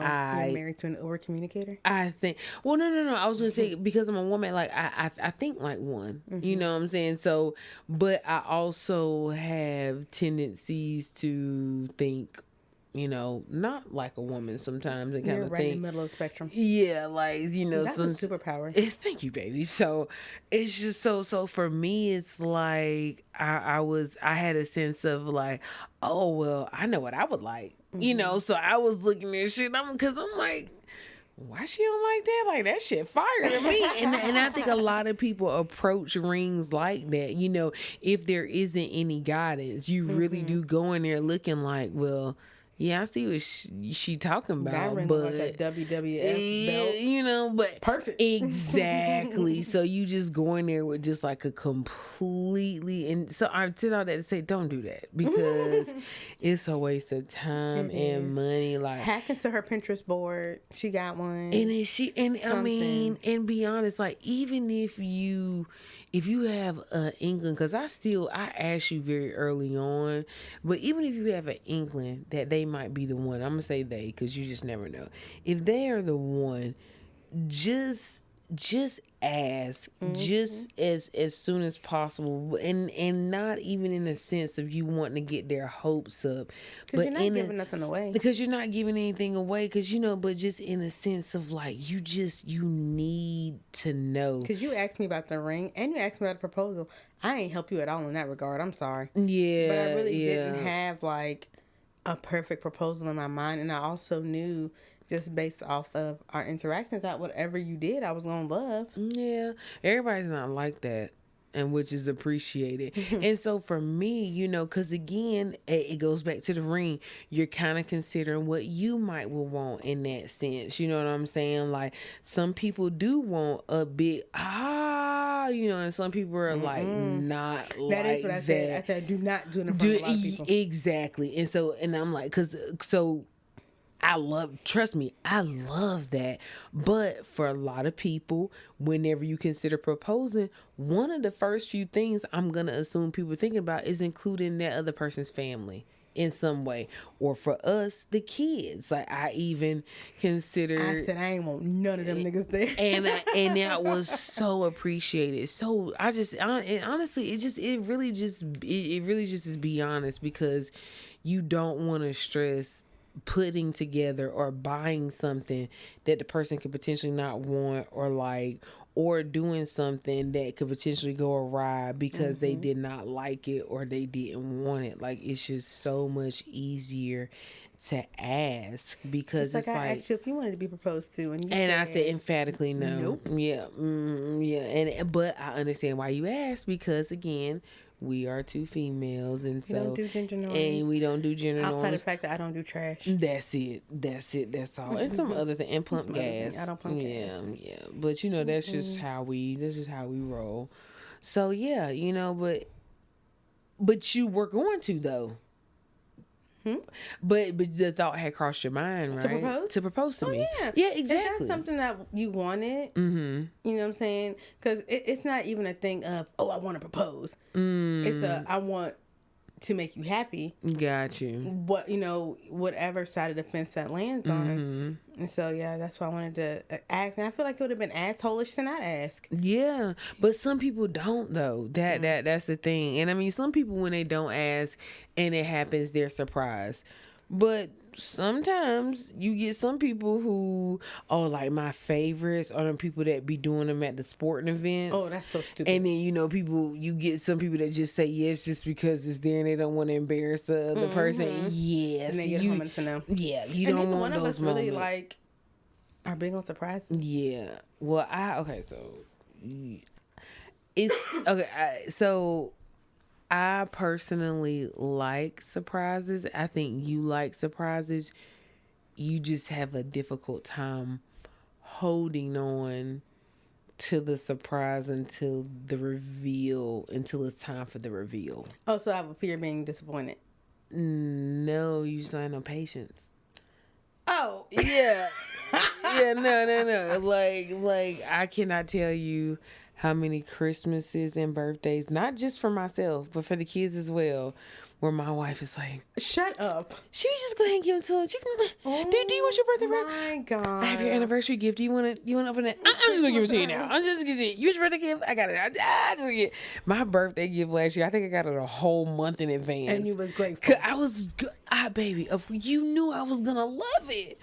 married to an over communicator? I think, well, no. I was going to say, because I'm a woman, like, I think like one, you know what I'm saying? So, but I also have tendencies to think, not like a woman sometimes, and kind You're of right in think, the middle of the spectrum. yeah, like, That's a superpower. Thank you, baby. So it's just so for me, it's like I had a sense of like, oh well, I know what I would like, So I was looking at shit. Because I'm like, why she don't like that? Like, that shit fire to me. And I think a lot of people approach rings like that. If there isn't any guidance, you really do go in there looking like, well, yeah, I see what she talking about, that ring but like a WWF belt. But Perfect. Exactly. So you just go in there with just like a completely, and so I did all that to say, don't do that, because it's a waste of time and money. Like, hack into her Pinterest board. She got one. And I mean, and be honest, like, even if you have an inkling, because I asked you very early on, but even if you have an inkling that they might be the one, I'm gonna say they, because you just never know. If they are the one, just ask, just as soon as possible, and not even in the sense of you wanting to get their hopes up, but you're not giving nothing away, because you're not giving anything away, because but just in a sense of like, you need to know, because you asked me about the ring and you asked me about the proposal. I ain't help you at all in that regard. I'm sorry. Yeah, but I really didn't have like a perfect proposal in my mind, and I also knew, just based off of our interactions, that whatever you did, I was gonna love. Yeah, everybody's not like that, and which is appreciated. And so for me, because again, it goes back to the ring. You're kind of considering what you might will want in that sense. You know what I'm saying? Like, some people do want a big and some people are like not that like that. Is what I said. I said, do not do it in front of a lot of people. Exactly. And so, and I'm like, trust me, I love that. But for a lot of people, whenever you consider proposing, one of the first few things I'm going to assume people are thinking about is including that other person's family in some way. Or for us, the kids. Like, I even considered, I said, I ain't want none of them niggas there. And that was so appreciated. So honestly, it really just is, be honest, because you don't want to stress putting together or buying something that the person could potentially not want, or like, or doing something that could potentially go awry because they did not like it or they didn't want it. Like, it's just so much easier to ask, because it's like I asked you if you wanted to be proposed to, and I said emphatically no. Nope. Yeah, yeah, but I understand why you asked, because again, we are two females, and we don't do gender norms. And we don't do gender norms. Outside the fact that I don't do trash. That's it. That's all. And some other thing. And pump gas. I don't pump gas. Yeah. But that's just how we roll. So yeah, but you were going to, though. But the thought had crossed your mind, right? To propose to me. Yeah, exactly. If that's something that you wanted, you know what I'm saying? Because it's not even a thing of, oh, I want to propose. It's I want to make you happy. Got you. What, whatever side of the fence that lands on. And so, yeah, that's why I wanted to ask. And I feel like it would have been asshole-ish to not ask. Yeah, but some people don't, though. That's the thing. And I mean, some people, when they don't ask and it happens, they're surprised. But sometimes you get some people who, like my favorites are the people that be doing them at the sporting events. Oh, that's so stupid. And then, you get some people that just say yes just because it's there and they don't want to embarrass the other person. Yes. And they get moments to know. Yeah, you don't want those moments. One of us really, like, are big on surprises. Yeah. Well, so it's, okay, so I personally like surprises. I think you like surprises. You just have a difficult time holding on to the surprise until it's time for the reveal. Oh, so I have a fear of being disappointed. No, you just don't have no patience. Oh. Yeah. Yeah, no. Like I cannot tell you how many Christmases and birthdays, not just for myself, but for the kids as well, where my wife is like, shut up. Should we just go ahead and give them to him? Do you want your birthday present? My God. I have your anniversary gift. Do you want to open it? I'm just going to give it to you now. I'm just going to give it to you. Your birthday gift? I got it. I just gonna get my birthday gift last year. I think I got it a whole month in advance. And you was grateful. I was, baby, if you knew I was going to love it.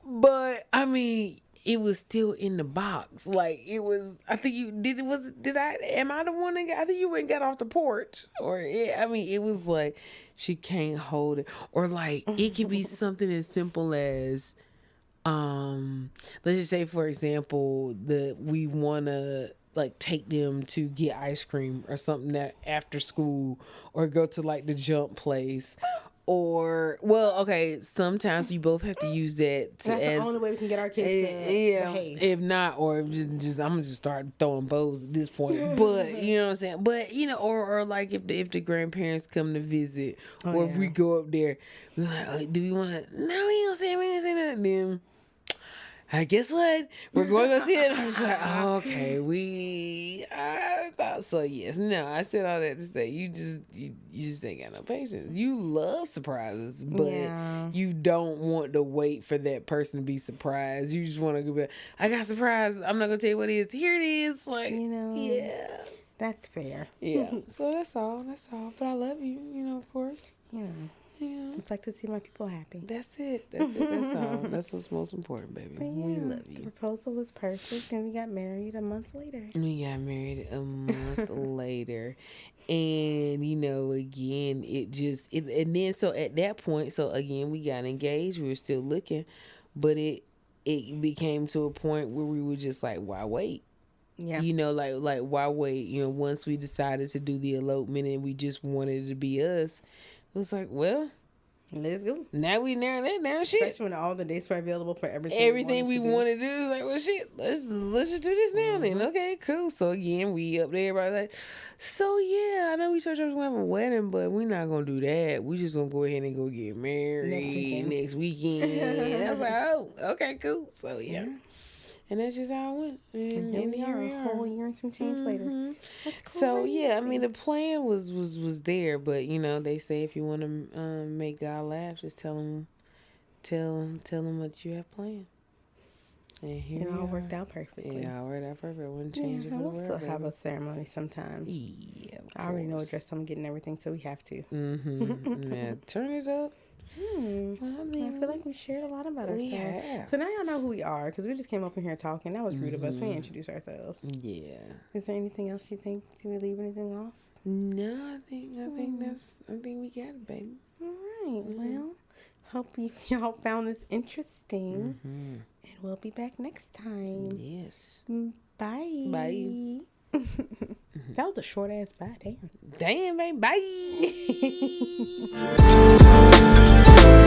But, I mean, it was still in the box. Like, it was, I think am I the one that I think you went and got off the porch? Or, I mean, it was like, she can't hold it. Or, like, it could be something as simple as, let's just say, for example, we want to, like, take them to get ice cream or something that after school, or go to, like, the jump place. Or, well, okay, sometimes you both have to use that That's the only way we can get our kids to behave. If not, or just I'm gonna just start throwing bows at this point. But you know what I'm saying. But you know, or like if the grandparents come to visit, or if we go up there, we're like, oh, do we want to? No, we ain't gonna say nothing. Then I guess what? We're going to go see it. And I was like, oh, okay, I thought so. Yes. No, I said all that to say you just ain't got no patience. You love surprises, but you don't want to wait for that person to be surprised. You just want to go, I got surprised. I'm not going to tell you what it is. Here it is. Like, yeah. That's fair. Yeah. So that's all. But I love you, of course. Yeah. It's like to see my people happy. That's it. That's all. That's what's most important, baby. We love you. The proposal was perfect, and we got married a month later. And again, and then so at that point, so again, we got engaged. We were still looking, but it became to a point where we were just like, why wait? Yeah. Like why wait? Once we decided to do the elopement and we just wanted it to be us. It was like, well, let's go. Now we narrow that down. Shit. Especially when all the dates were available for everything. Everything we wanted to do is like, well, shit. Let's just do this now. Then. Okay, cool. So again, we up there. Everybody's like, so yeah, I know we told you we was gonna have a wedding, but we're not gonna do that. We just gonna go ahead and go get married next weekend. And I was like, oh, okay, cool. So yeah. And that's just how it went. And here we are, a whole year and some change later. So yeah, I mean the plan was there, but they say if you want to make God laugh, just tell him what you have planned. And here it all worked out perfectly. Yeah, all worked out perfect. Wouldn't change it for the world. We'll still have a ceremony sometime. Yeah, I already know what dress I'm getting, everything, so we have to. Yeah, turn it up. I feel like we shared a lot about ourselves. Yeah. So now y'all know who we are, because we just came up in here talking. That was rude of us. We introduced ourselves. Yeah. Is there anything else you think? Did we leave anything off? No, I think we got it, baby. All right. Well, hope y'all found this interesting. And we'll be back next time. Yes. Bye. Bye. That was a short ass bye. Damn, baby. Bye.